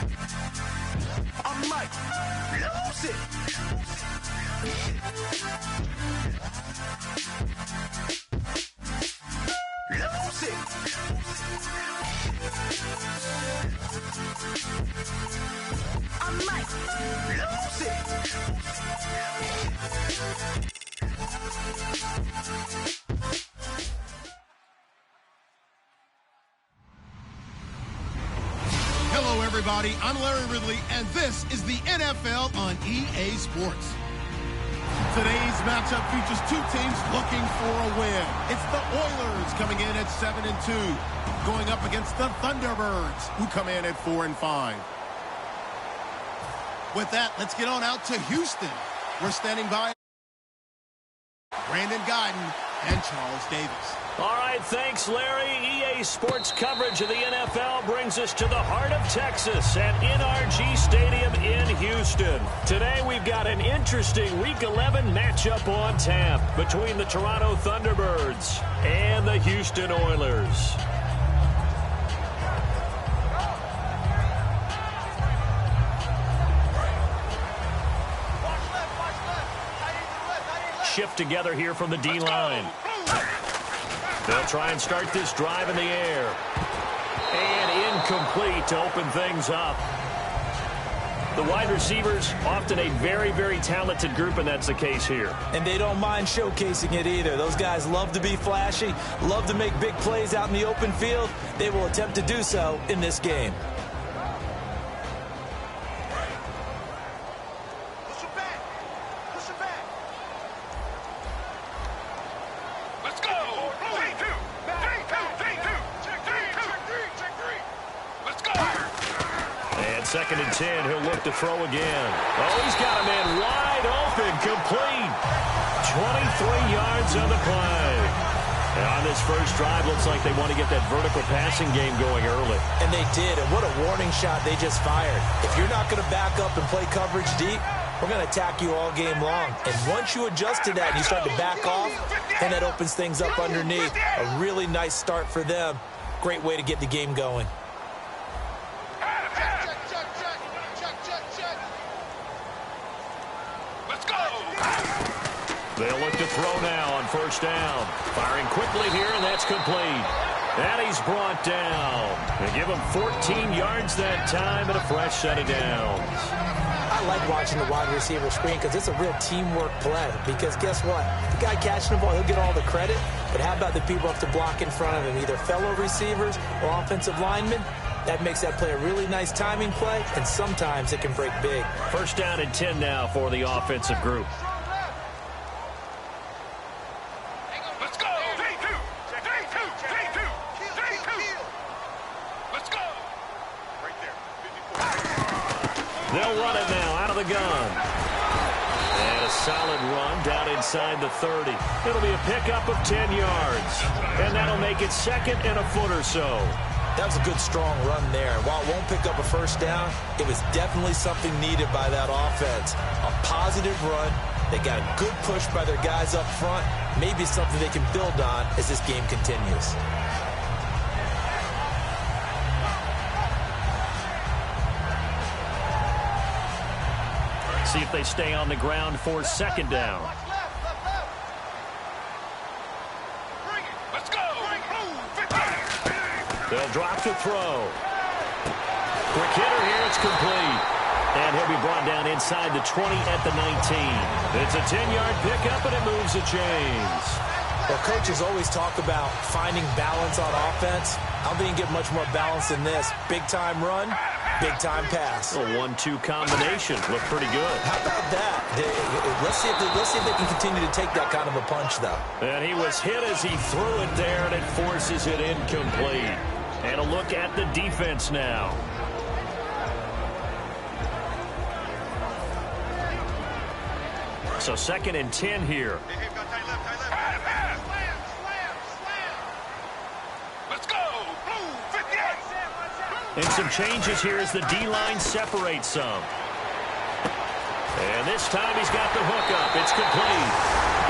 I might lose it. Lose it. I might lose it. Hello, everybody. I'm Larry Ridley, and this is the NFL on EA Sports. Today's matchup features two teams looking for a win. It's the Oilers coming in at 7-2, going up against the Thunderbirds, who come in at 4-5. With that, let's get on out to Houston. We're standing by Brandon Guyton and Charles Davis. All right, thanks, Larry. EA Sports coverage of the NFL brings us to the heart of Texas at NRG Stadium in Houston. Today, we've got an interesting Week 11 matchup on tap between the Toronto Thunderbirds and the Houston Oilers. Shift together here from the D-line. They'll try and start this drive in the air. And incomplete to open things up. The wide receivers, often a very, very talented group, and that's the case here. And they don't mind showcasing it either. Those guys love to be flashy, love to make big plays out in the open field. They will attempt to do so in this game. Second and 10, he'll look to throw again. Oh, he's got a man wide open, complete. 23 yards on the play. And on this first drive, looks like they want to get that vertical passing game going early. And they did, and what a warning shot they just fired. If you're not going to back up and play coverage deep, we're going to attack you all game long. And once you adjust to that and you start to back off, then that opens things up underneath. A really nice start for them. Great way to get the game going. They'll look to throw now on first down. Firing quickly here, and that's complete. And he's brought down. They give him 14 yards that time and a fresh set of downs. I like watching the wide receiver screen because it's a real teamwork play. Because guess what? The guy catching the ball, he'll get all the credit. But how about the people up to block in front of him, either fellow receivers or offensive linemen? That makes that play a really nice timing play, and sometimes it can break big. First down and 10 now for the offensive group. They'll run it now out of the gun. And a solid run down inside the 30. It'll be a pickup of 10 yards. And that'll make it second and a foot or so. That was a good, strong run there. While it won't pick up a first down, it was definitely something needed by that offense. A positive run. They got a good push by their guys up front. Maybe something they can build on as this game continues. See if they stay on the ground for second down. They'll drop to throw. Quick hitter here, it's complete. And he'll be brought down inside the 20 at the 19. It's a 10-yard pickup, and it moves the chains. Well, coaches always talk about finding balance on offense. I don't think you get much more balance than this. Big-time run, big-time pass. A 1-2 combination. Looked pretty good. How about that? Let's see if they can continue to take that kind of a punch, though. And he was hit as he threw it there, and it forces it incomplete. And a look at the defense now. So second and 10 here. And some changes here as the D-line separates some. And this time he's got the hook up. It's complete.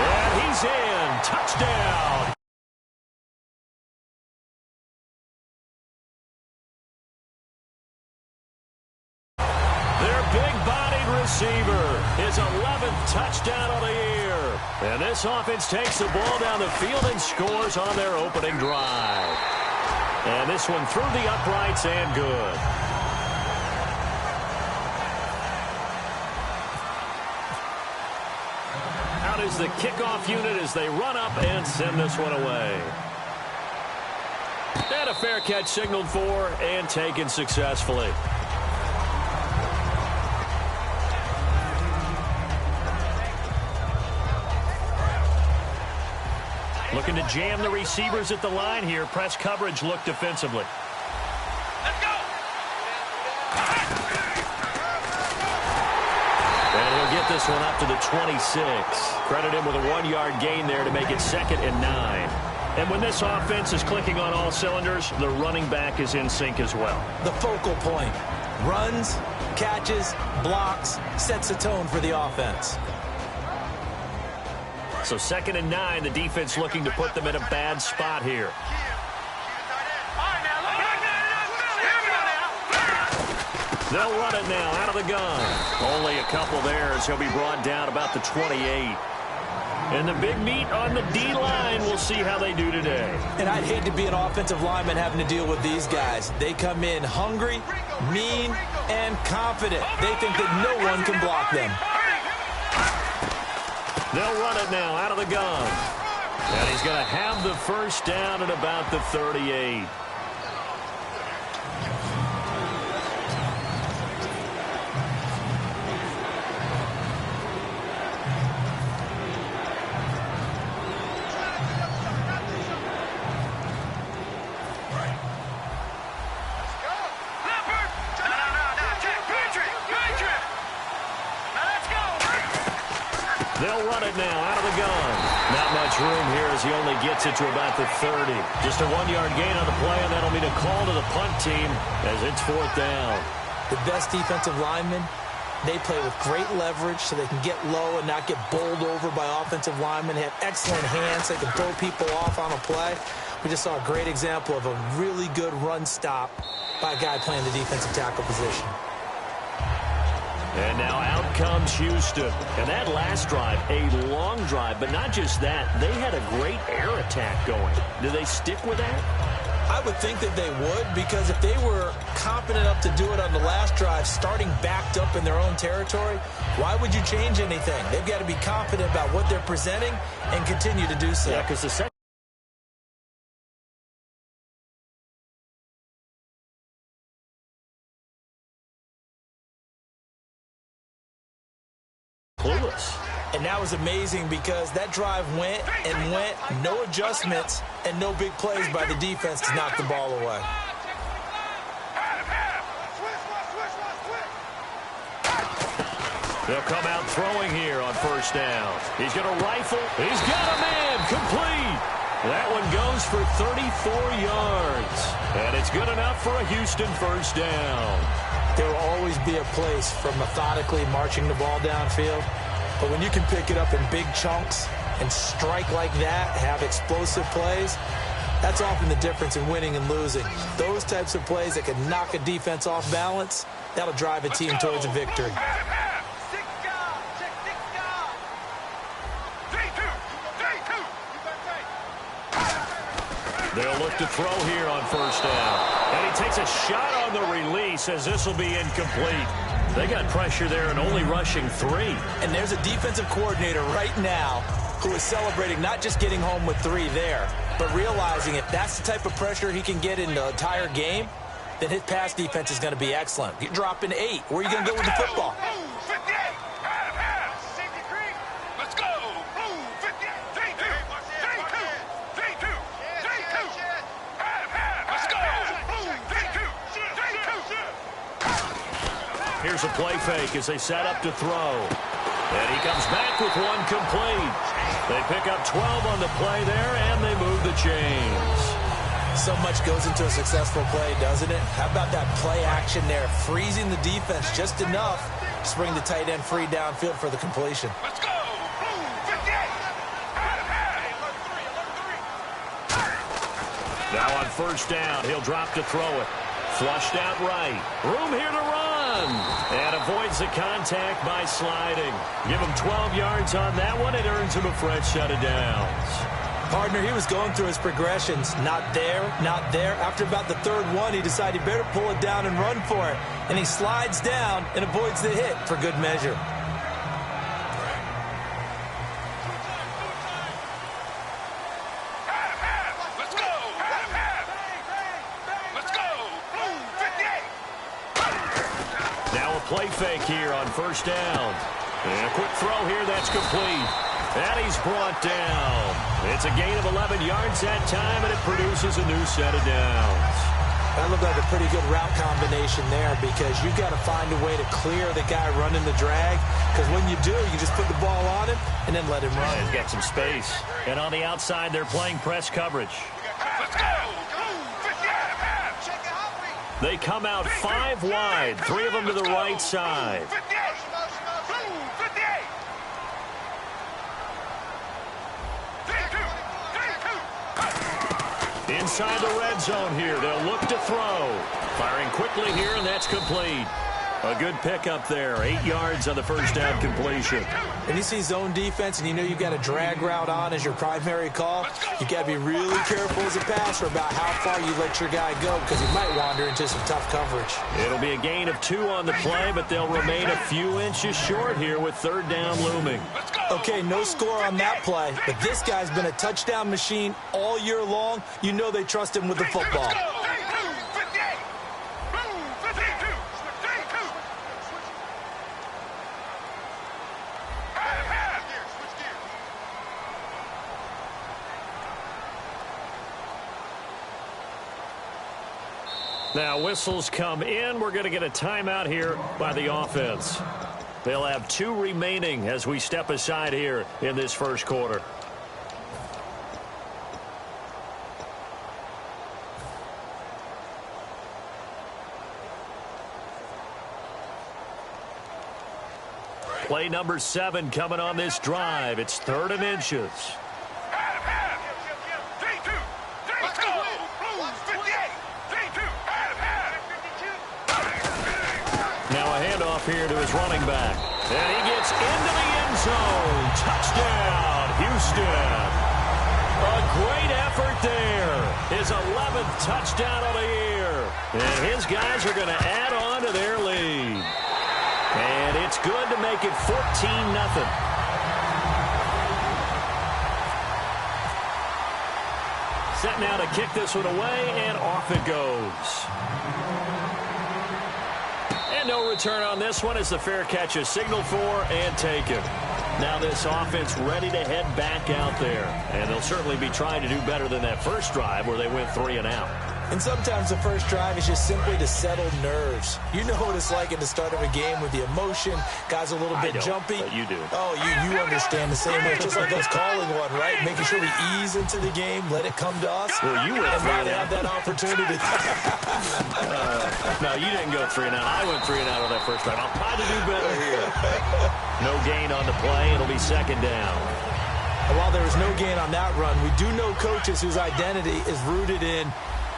And he's in. Touchdown. big-bodied receiver. His 11th touchdown of the year. And this offense takes the ball down the field and scores on their opening drive. And this one through the uprights and good. Out is the kickoff unit as they run up and send this one away. And a fair catch signaled for and taken successfully. Looking to jam the receivers at the line here. Press coverage look defensively. Let's go. And he'll get this one up to the 26. Credit him with a 1-yard gain there to make it 2nd and 9. And when this offense is clicking on all cylinders, the running back is in sync as well. The focal point. Runs, catches, blocks, sets the tone for the offense. So 2nd and 9, the defense looking to put them in a bad spot here. They'll run it now out of the gun. Only a couple there as he'll be brought down about the 28. And the big meat on the D-line, we'll see how they do today. And I'd hate to be an offensive lineman having to deal with these guys. They come in hungry, mean, and confident. They think that no one can block them. They'll run it now out of the gun. And he's going to have the first down at about the 38. They'll run it now out of the gun. Not much room here as he only gets it to about the 30. Just a 1-yard gain on the play, and that'll mean a call to the punt team as it's 4th down. The best defensive linemen, they play with great leverage so they can get low and not get bowled over by offensive linemen. They have excellent hands. They can throw people off on a play. We just saw a great example of a really good run stop by a guy playing the defensive tackle position. And now out comes Houston. And that last drive, a long drive, but not just that. They had a great air attack going. Do they stick with that? I would think that they would, because if they were confident enough to do it on the last drive, starting backed up in their own territory, why would you change anything? They've got to be confident about what they're presenting and continue to do so. Yeah, because the second clueless. And that was amazing because that drive went and went, no adjustments and no big plays by the defense to knock the ball away. They'll come out throwing here on 1st down. He's going to rifle. He's got a man complete. That one goes for 34 yards. And it's good enough for a Houston 1st down. There will always be a place for methodically marching the ball downfield. But when you can pick it up in big chunks and strike like that, have explosive plays, that's often the difference in winning and losing. Those types of plays that can knock a defense off balance, that'll drive a team towards a victory. They'll look to throw here on 1st down. And he takes a shot on the release as this will be incomplete. They got pressure there and only rushing 3. And there's a defensive coordinator right now who is celebrating not just getting home with 3 there, but realizing if that's the type of pressure he can get in the entire game, then his pass defense is going to be excellent. You're dropping 8. Where are you going to go with the football? Here's a play fake as they set up to throw. And he comes back with one complete. They pick up 12 on the play there, and they move the chains. So much goes into a successful play, doesn't it? How about that play action there, freezing the defense just enough to bring the tight end free downfield for the completion. Let's go. Now on 1st down, he'll drop to throw it. Flushed out right. Room here to run. run. And avoids the contact by sliding. Give him 12 yards on that one. It earns him a fresh set of downs. Partner, he was going through his progressions. Not there, not there. After about the third one, he decided he better pull it down and run for it. And he slides down and avoids the hit for good measure. Play fake here on first down. And a quick throw here, that's complete. And he's brought down. It's a gain of 11 yards that time, and it produces a new set of downs. That looked like a pretty good route combination there because you've got to find a way to clear the guy running the drag. Because when you do, you just put the ball on him and then let him run. He's got some space. And on the outside, they're playing press coverage. Let's go! They come out 5 wide, 3 of them to the right side. Inside the red zone here, they'll look to throw. Firing quickly here, and that's complete. A good pickup there, 8 yards on the first down completion. And you see zone defense and you know you've got a drag route on as your primary call. You've got to be really careful as a passer about how far you let your guy go because he might wander into some tough coverage. It'll be a gain of 2 on the play, but they'll remain a few inches short here with third down looming. Okay, no score on that play, but this guy's been a touchdown machine all year long. You know they trust him with the football. Now whistles come in. We're going to get a timeout here by the offense. They'll have 2 remaining as we step aside here in this first quarter. Play number 7 coming on this drive. It's 3rd and inches. Here to his running back. And he gets into the end zone. Touchdown, Houston. A great effort there. His 11th touchdown of the year. And his guys are going to add on to their lead. And it's good to make it 14-0. Set now to kick this one away, and off it goes. And no return on this one as the fair catch is signaled for and taken. Now this offense ready to head back out there. And they'll certainly be trying to do better than that first drive where they went 3 and out. And sometimes the first drive is just simply to settle nerves. You know what it's like at the start of a game with the emotion. Guys a little bit jumpy. But you do. Oh, you understand the same way. It's just like us calling one, right? Making sure we ease into the game, let it come to us. Well, you went and 3 not and have out. that opportunity. No, you didn't go 3 and out. I went 3 and out on that first drive. I'll try to do better here. No gain on the play. It'll be 2nd down. And while there was no gain on that run, we do know coaches whose identity is rooted in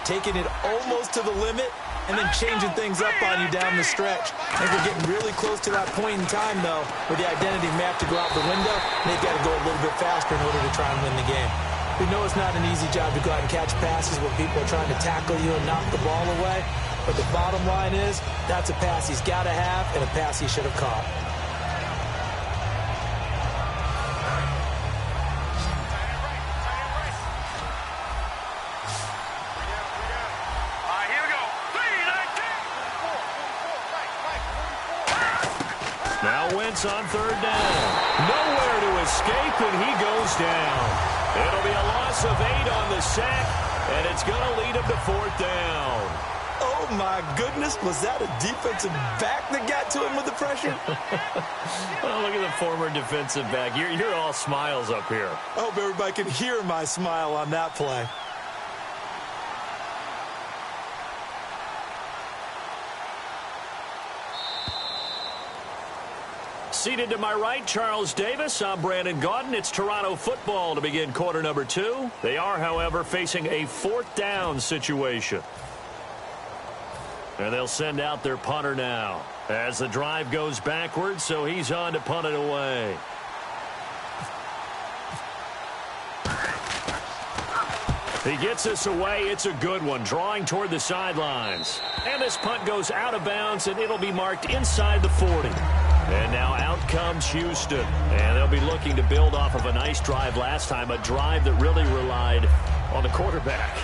taking it almost to the limit and then changing things up on you down the stretch. I think we're getting really close to that point in time, though, where the identity may have to go out the window, and they've got to go a little bit faster in order to try and win the game. We know it's not an easy job to go out and catch passes when people are trying to tackle you and knock the ball away, but the bottom line is that's a pass he's got to have and a pass he should have caught. On 3rd down. Nowhere to escape, and he goes down. It'll be a loss of 8 on the sack, and it's going to lead him to 4th down. Oh, my goodness. Was that a defensive back that got to him with the pressure? Well, look at the former defensive back. You're all smiles up here. I hope everybody can hear my smile on that play. Seated to my right, Charles Davis. I'm Brandon Gaudin. It's Toronto football to begin quarter number 2. They are, however, facing a 4th down situation. And they'll send out their punter now. As the drive goes backwards, so he's on to punt it away. He gets this away. It's a good one, drawing toward the sidelines. And this punt goes out of bounds, and it'll be marked inside the 40. And now out comes Houston. And they'll be looking to build off of a nice drive last time, a drive that really relied on the quarterback.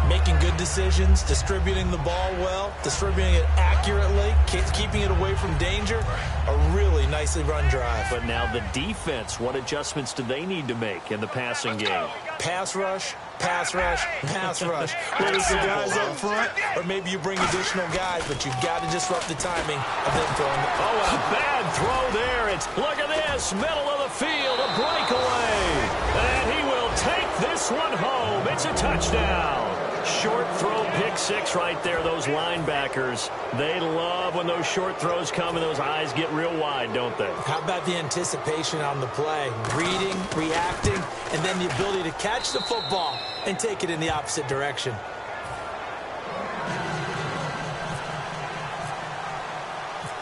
Making good decisions, distributing the ball well, distributing it accurately, keeping it away from danger. A really nicely run drive. But now the defense, what adjustments do they need to make in the passing game? Pass rush, pass rush, pass rush. Whether it's the guys up front or maybe you bring additional guys, but you've got to disrupt the timing of them throwing the ball. Oh, a bad throw there. It's, look at this, middle of the field, a breakaway. And he will take this one home. It's a touchdown. Short throw, pick six right there. Those linebackers, they love when those short throws come and those eyes get real wide, don't they? How about the anticipation on the play? Reading, reacting, and then the ability to catch the football and take it in the opposite direction.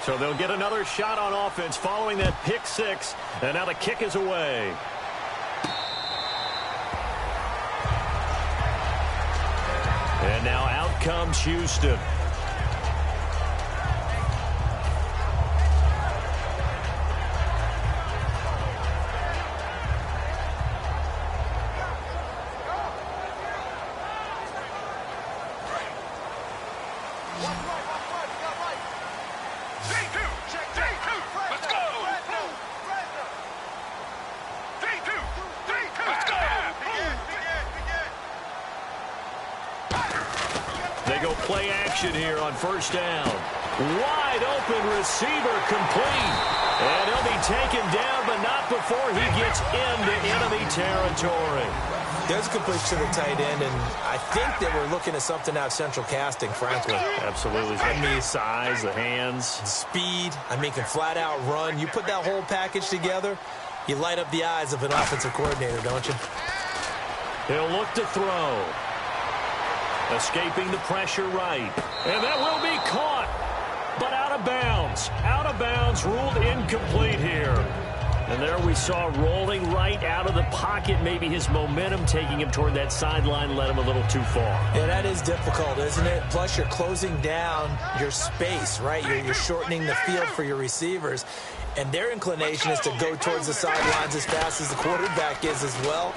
So they'll get another shot on offense following that pick six, and now the kick is away. And now out comes Houston. Play action here on first down. Wide open receiver complete. And he'll be taken down, but not before he gets into enemy territory. There's a completion to the tight end, and I think they were looking at something out of central casting, frankly. Absolutely. I mean, size, the hands. Speed. I mean, can flat out run. You put that whole package together, you light up the eyes of an offensive coordinator, don't you? He'll look to throw. Escaping the pressure right. And that will be caught. But out of bounds. Out of bounds, ruled incomplete here. And there we saw rolling right out of the pocket. Maybe his momentum taking him toward that sideline led him a little too far. Yeah, that is difficult, isn't it? Plus, you're closing down your space, right? You're shortening the field for your receivers. And their inclination is to go towards the sidelines as fast as the quarterback is as well.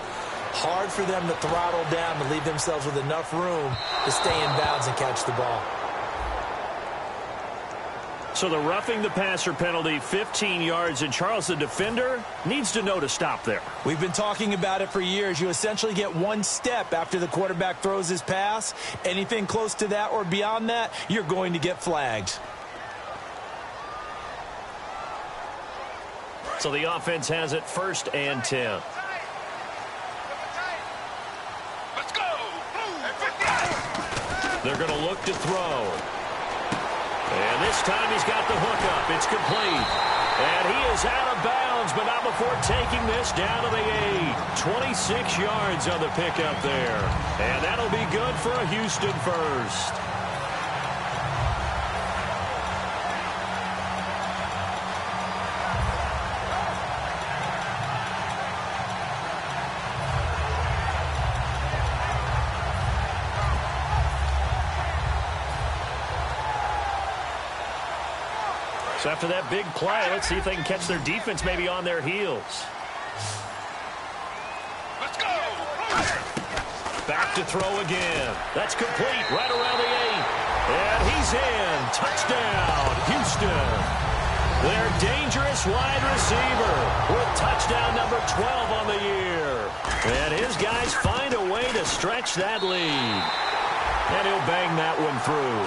Hard for them to throttle down to leave themselves with enough room to stay in bounds and catch the ball. So the roughing the passer penalty, 15 yards, and Charles, the defender, needs to know to stop there. We've been talking about it for years. You essentially get one step after the quarterback throws his pass. Anything close to that or beyond that, you're going to get flagged. So the offense has it 1st and 10. They're going to look to throw. And this time he's got the hook up. It's complete. And he is out of bounds, but not before taking this down to the 8. 26 yards on the pickup there. And that'll be good for a Houston first. So after that big play, let's see if they can catch their defense maybe on their heels. Let's go! Back to throw again. That's complete right around the 8. And he's in. Touchdown, Houston. Their dangerous wide receiver with touchdown number 12 on the year. And his guys find a way to stretch that lead. And he'll bang that one through.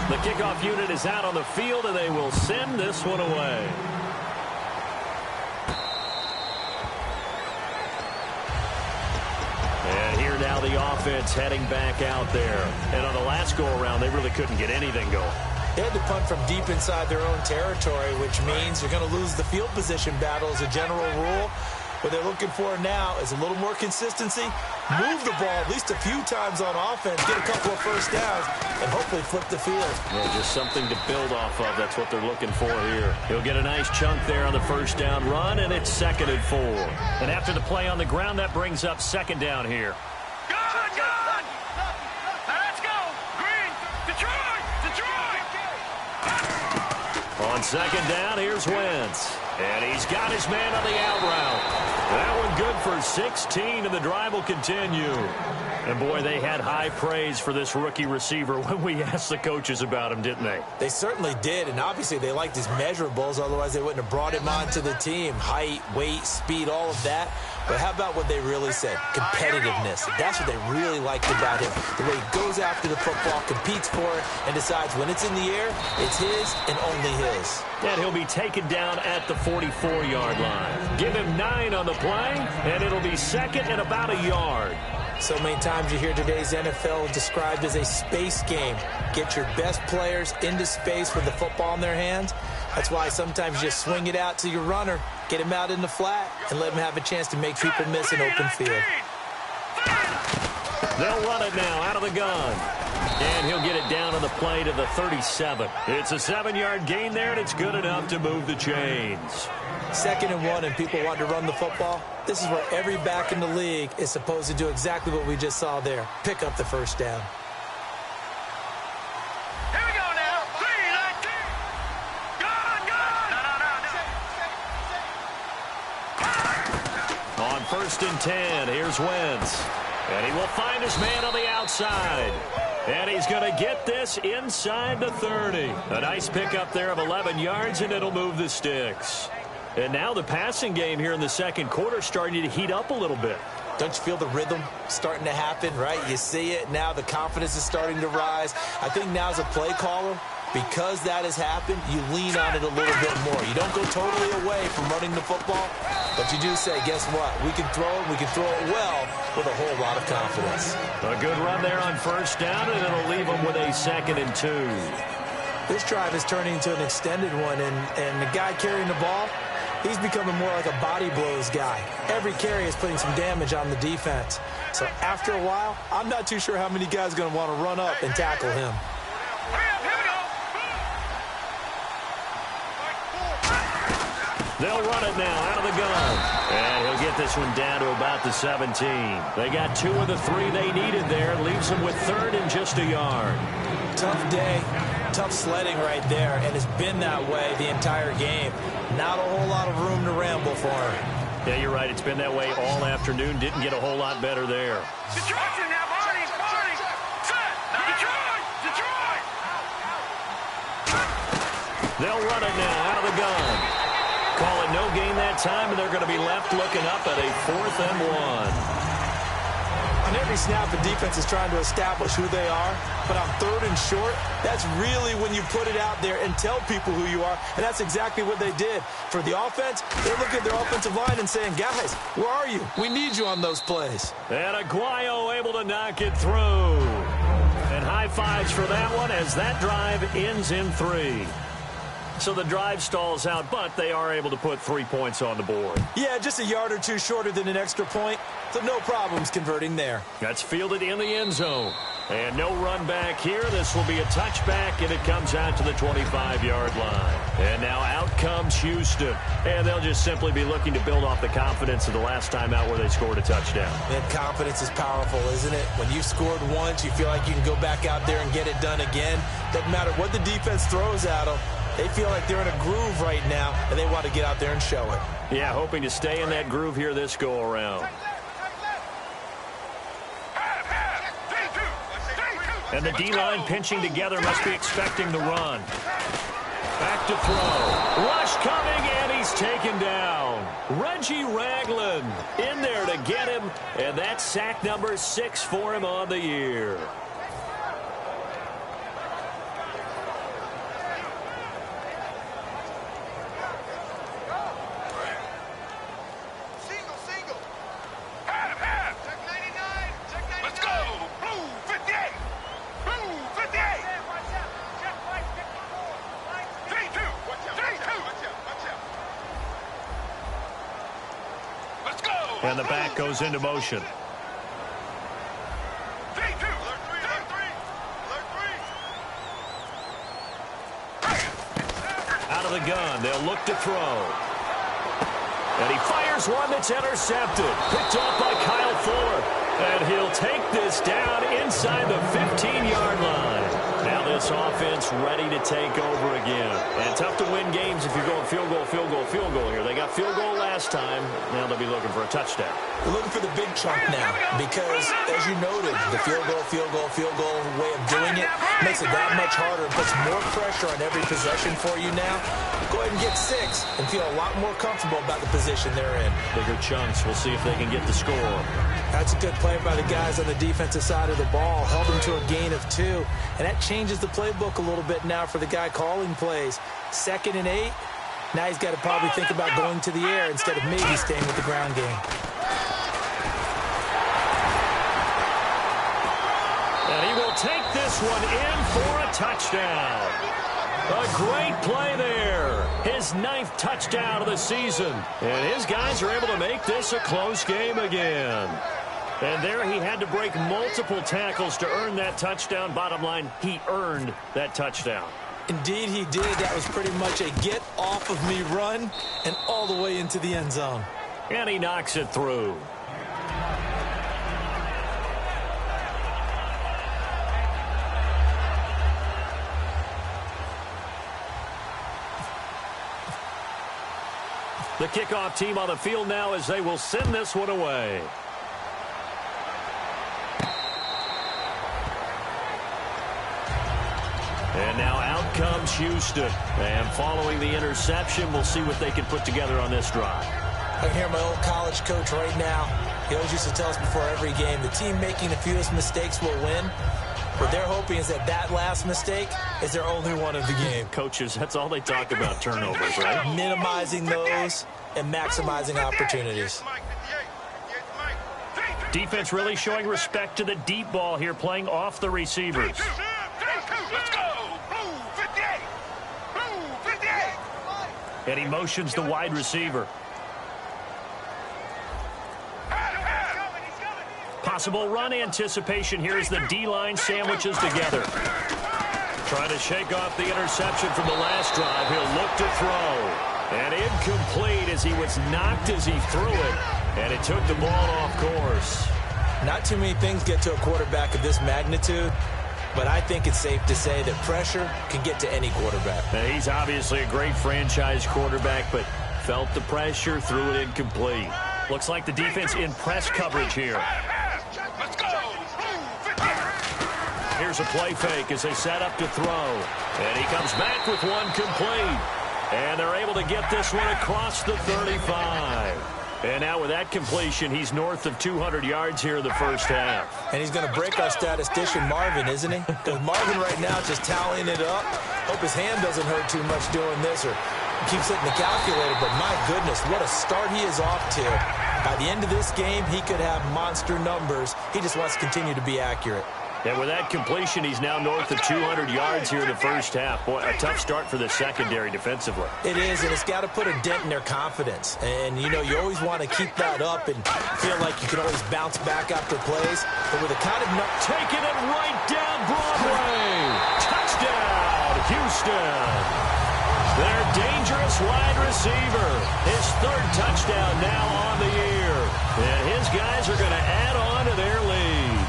The kickoff unit is out on the field, and they will send this one away. And here now the offense heading back out there. And on the last go-around, they really couldn't get anything going. They had to punt from deep inside their own territory, which means you're going to lose the field position battle as a general rule. What they're looking for now is a little more consistency, move the ball at least a few times on offense, get a couple of first downs, and hopefully flip the field. Yeah, just something to build off of. That's what they're looking for here. He'll get a nice chunk there on the first down run, and it's 2nd and 4. And after the play on the ground, that brings up 2nd down here. Good. Let's go. Green. Detroit. On 2nd down, here's Wentz. And he's got his man on the out route. That one good for 16, and the drive will continue. And, boy, they had high praise for this rookie receiver when we asked the coaches about him, didn't they? They certainly did, and obviously they liked his measurables. Otherwise, they wouldn't have brought him onto the team. Height, weight, speed, all of that. But how about what they really said? Competitiveness. That's what they really liked about him. The way he goes after the football, competes for it, and decides when it's in the air, it's his and only his. And he'll be taken down at the 44-yard line. Give him 9 on the play, and it'll be 2nd and about a yard. So many times you hear today's NFL described as a space game. Get your best players into space with the football in their hands. That's why sometimes you just swing it out to your runner, get him out in the flat, and let him have a chance to make people miss an open field. They'll run it now out of the gun. And he'll get it down on the play to the 37. It's a 7-yard gain there, and it's good enough to move the chains. 2nd and 1, and people want to run the football. This is where every back in the league is supposed to do exactly what we just saw there. Pick up the first down. Here we go now. 3-19. Good. On 1st and 10, here's Wentz. And he will find his man on the outside. And he's going to get this inside the 30. A nice pickup there of 11 yards, and it'll move the sticks. And now the passing game here in the 2nd quarter starting to heat up a little bit. Don't you feel the rhythm starting to happen, right? You see it now. The confidence is starting to rise. I think now as a play caller, because that has happened, you lean on it a little bit more. You don't go totally away from running the football, but you do say, guess what? We can throw it. We can throw it well with a whole lot of confidence. A good run there on 1st down, and it'll leave them with a 2nd and 2. This drive is turning into an extended one, and the guy carrying the ball, he's becoming more like a body blows guy. Every carry is putting some damage on the defense. So after a while, I'm not too sure how many guys are going to want to run up and tackle him. They'll run it now out of the gun. And he'll get this one down to about the 17. They got 2 of the 3 they needed there. Leaves them with 3rd and just a yard. Tough day, tough sledding right there, and it's been that way the entire game. Not a whole lot of room to ramble for him. Yeah, you're right. It's been that way all afternoon. Didn't get a whole lot better there. Detroit now, Barney. Set. Detroit. They'll run it now out of the gun. Call it no gain that time, and they're going to be left looking up at a 4th and 1. On every snap, the defense is trying to establish who they are, but on 3rd and short, that's really when you put it out there and tell people who you are, and that's exactly what they did. For the offense, they're looking at their offensive line and saying, guys, where are you? We need you on those plays. And Aguayo able to knock it through. And high fives for that one as that drive ends in 3. So the drive stalls out, but they are able to put 3 points on the board. Yeah, just a yard or 2 shorter than an extra point, so no problems converting there. That's fielded in the end zone. And no run back here. This will be a touchback, and it comes out to the 25-yard line. And now out comes Houston. And they'll just simply be looking to build off the confidence of the last time out where they scored a touchdown. And confidence is powerful, isn't it? When you've scored once, you feel like you can go back out there and get it done again. Doesn't matter what the defense throws at them. They feel like they're in a groove right now, and they want to get out there and show it. Yeah, hoping to stay in that groove here this go-around. And the D-line pinching together must be expecting the run. Back to throw. Rush coming, and he's taken down. Reggie Ragland in there to get him, and that's sack number 6 for him on the year. Let's And the back goes into motion. Out of the gun, they'll look to throw. And he fires one that's intercepted. Picked off by Kyle Fuller. And he'll take this down inside the 15-yard line. Now this offense ready to take over again. And tough to win games if you're going field goal, field goal, field goal here. They got field goal last time. Now they'll be looking for a touchdown. They're looking for the big chunk now because, as you noted, the field goal way of doing it makes it that much harder and puts more pressure on every possession for you now. Go ahead and get 6 and feel a lot more comfortable about the position they're in. Bigger chunks. We'll see if they can get the score. That's a good play by the guys on the defensive side of the ball. Held them to a gain of 2. And that changes the playbook a little bit now for the guy calling plays. 2nd and 8. Now he's got to probably think about going to the air instead of maybe staying with the ground game. And he will take this one in for a touchdown. A great play there. His 9th touchdown of the season. And his guys are able to make this a close game again. And there he had to break multiple tackles to earn that touchdown. Bottom line, he earned that touchdown. Indeed he did. That was pretty much a get off of me run and all the way into the end zone. And he knocks it through. The kickoff team on the field now as they will send this one away. And now out comes Houston. And following the interception, we'll see what they can put together on this drive. I can hear my old college coach right now. He always used to tell us before every game, the team making the fewest mistakes will win. What they're hoping is that that last mistake is their only one of the game. Coaches, that's all they talk about, turnovers, right? Minimizing those and maximizing opportunities. Defense really showing respect to the deep ball here, playing off the receivers. Let's go. Move, 58. Move, 58. And he motions the wide receiver. Possible run anticipation here as the D-line sandwiches together. Trying to shake off the interception from the last drive. He'll look to throw. And incomplete as he was knocked as he threw it. And it took the ball off course. Not too many things get to a quarterback of this magnitude, but I think it's safe to say that pressure can get to any quarterback. Now, he's obviously a great franchise quarterback, but felt the pressure, threw it incomplete. Looks like the defense in press coverage here. Let's go. Here's a play fake as they set up to throw. And he comes back with one complete. And they're able to get this one across the 35. And now with that completion, he's north of 200 yards here in the first half. And he's going to break our statistician, Marvin, isn't he? Because Marvin right now just tallying it up. Hope his hand doesn't hurt too much doing this or keeps hitting the calculator. But my goodness, what a start he is off to. By the end of this game, he could have monster numbers. He just wants to continue to be accurate. And with that completion, he's now north of 200 yards here in the first half. Boy, a tough start for the secondary defensively. It is, and it's got to put a dent in their confidence. And, you know, you always want to keep that up and feel like you can always bounce back after plays. But with a kind of... Taking it right down Broadway. Touchdown, Houston. Their dangerous wide receiver. His 3rd touchdown now on the year. And his guys are going to add on to their lead.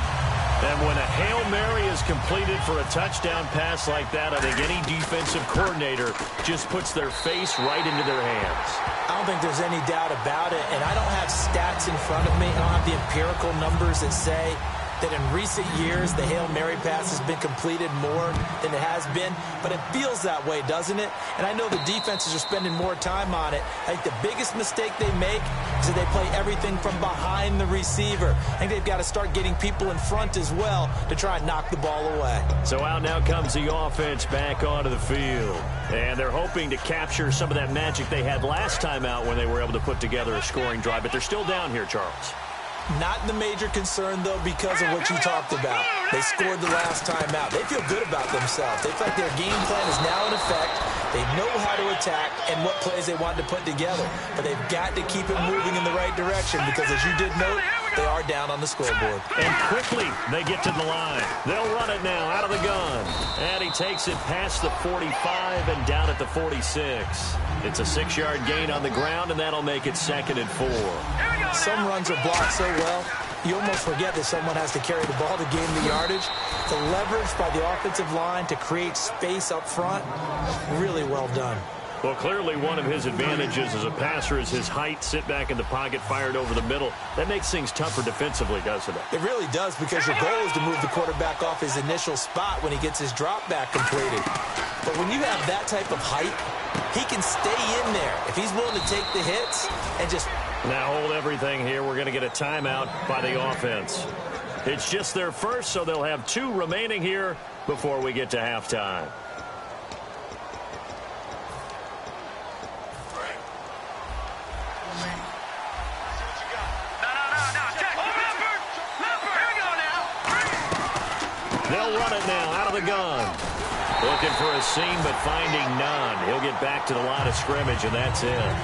And when a Hail Mary is completed for a touchdown pass like that, I think any defensive coordinator just puts their face right into their hands. I don't think there's any doubt about it. And I don't have stats in front of me. I don't have the empirical numbers that say that in recent years the Hail Mary pass has been completed more than it has been. But it feels that way, doesn't it? And I know the defenses are spending more time on it. I think the biggest mistake they make is that they play everything from behind the receiver. I think they've got to start getting people in front as well to try and knock the ball away. So out now comes the offense back onto the field. And they're hoping to capture some of that magic they had last time out when they were able to put together a scoring drive. But they're still down here, Charles. Not the major concern, though, because of what you talked about. They scored the last time out. They feel good about themselves. They feel like their game plan is now in effect. They know how to attack and what plays they want to put together. But they've got to keep it moving in the right direction because, as you did note, they are down on the scoreboard. And quickly, they get to the line. They'll run it now out of the gun. And he takes it past the 45 and down at the 46. It's a 6-yard gain on the ground, and that'll make it 2nd and 4. Some runs are blocked so well, you almost forget that someone has to carry the ball to gain the yardage. The leverage by the offensive line to create space up front, really well done. Well, clearly one of his advantages as a passer is his height, sit back in the pocket, fired over the middle. That makes things tougher defensively, doesn't it? It really does, because your goal is to move the quarterback off his initial spot when he gets his drop back completed. But when you have that type of height, he can stay in there if he's willing to take the hits and just... Now hold everything here. We're going to get a timeout by the offense. It's just their first, so they'll have 2 remaining here before we get to halftime. They'll run it now out of the gun. Looking for a seam, but finding none. He'll get back to the line of scrimmage, and that's it.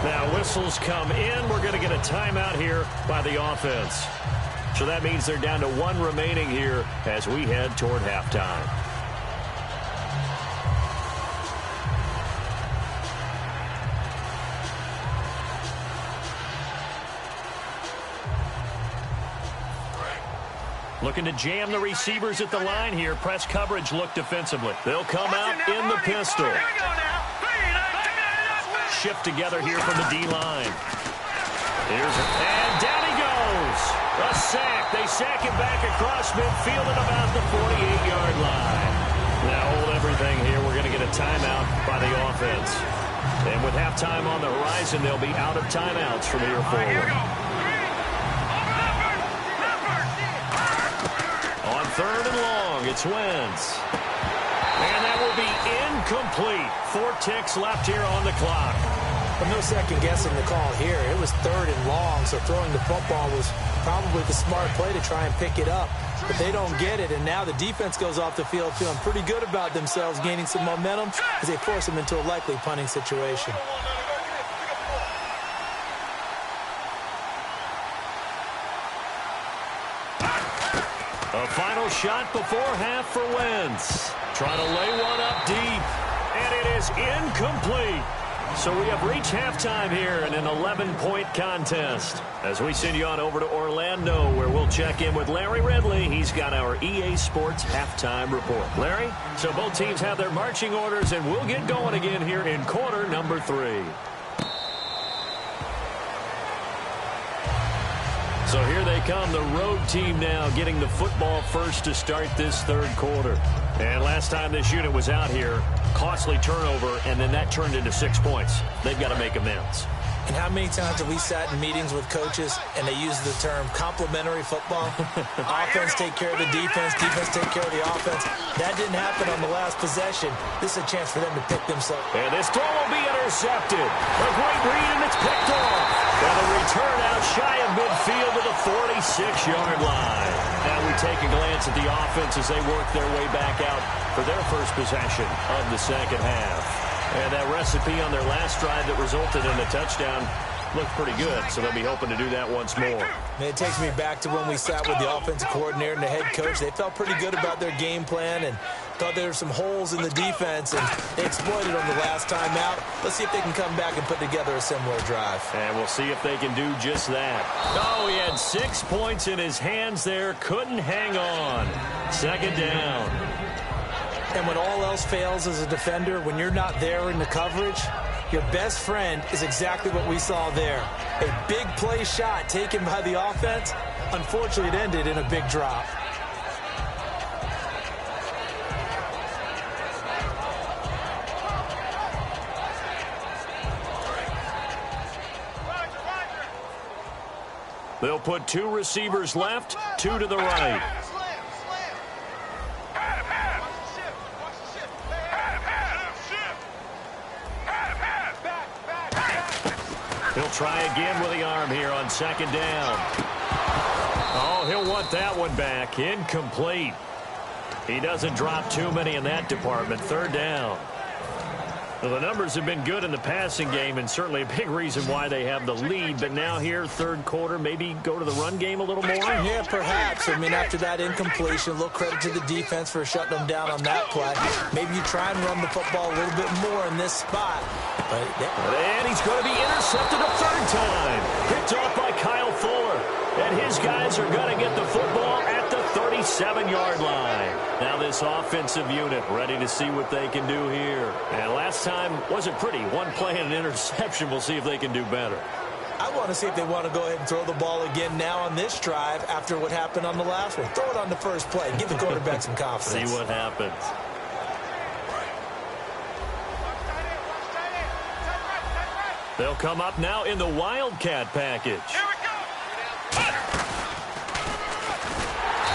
Now whistles come in. We're going to get a timeout here by the offense. So that means they're down to 1 remaining here as we head toward halftime. Looking to jam the receivers at the line here. Press coverage look defensively. They'll come out in the pistol. Shift together here from the D-line. And down he goes. A sack. They sack him back across midfield at about the 48-yard line. Now hold everything here. We're going to get a timeout by the offense. And with halftime on the horizon, they'll be out of timeouts from here forward. On 3rd and long, it's Wentz. And that will be incomplete. 4 ticks left here on the clock. But no second guessing the call here. It was 3rd and long, so throwing the football was probably the smart play to try and pick it up. But they don't get it, and now the defense goes off the field feeling pretty good about themselves, gaining some momentum as they force them into a likely punting situation. A final shot before half for Wentz. Trying to lay one up deep, and it is incomplete. So we have reached halftime here in an 11-point contest. As we send you on over to Orlando, where we'll check in with Larry Ridley. He's got our EA Sports halftime report. Larry, so both teams have their marching orders, and we'll get going again here in quarter number 3. So here they come, the road team now getting the football first to start this 3rd quarter. And last time this unit was out here, costly turnover, and then that turned into 6 points. They've got to make amends. And how many times have we sat in meetings with coaches and they use the term complementary football? Offense take care of the defense, defense take care of the offense. That didn't happen on the last possession. This is a chance for them to pick themselves. And this throw will be intercepted. A great read, and it's picked off. And a return out shy of midfield to the 46-yard line. Now we take a glance at the offense as they work their way back out for their first possession of the 2nd half. And that recipe on their last drive that resulted in a touchdown looked pretty good, so they'll be hoping to do that once more. It takes me back to when we sat with the offensive coordinator and the head coach. They felt pretty good about their game plan and thought there were some holes in the defense, and they exploited them the last time out. Let's see if they can come back and put together a similar drive. And we'll see if they can do just that. Oh, he had 6 points in his hands there. Couldn't hang on. 2nd down. And when all else fails as a defender, when you're not there in the coverage, your best friend is exactly what we saw there. A big play shot taken by the offense. Unfortunately, it ended in a big drop. They'll put 2 receivers left, 2 to the right. He'll try again with the arm here on 2nd down. want that one back. Incomplete. He doesn't drop too many in that department. Third down. Well, the numbers have been good in the passing game, and certainly a big reason why they have the lead. But now here, third quarter, maybe go to the run game a little more? Yeah, perhaps. I mean, after that incompletion, a little credit to the defense for shutting them down on that play. Maybe you try and run the football a little bit more in this spot. And he's going to be intercepted a third time. Picked off by Kyle Fuller. And his guys are going to get the football at the 37-yard line. Now this offensive unit ready to see what they can do here. And last time wasn't pretty. One play and an interception. We'll see if they can do better. I want to see if they want to go ahead and throw the ball again now on this drive after what happened on the last one. Throw it on the first play. Give the quarterback some confidence. See what happens. They'll come up now in the Wildcat package.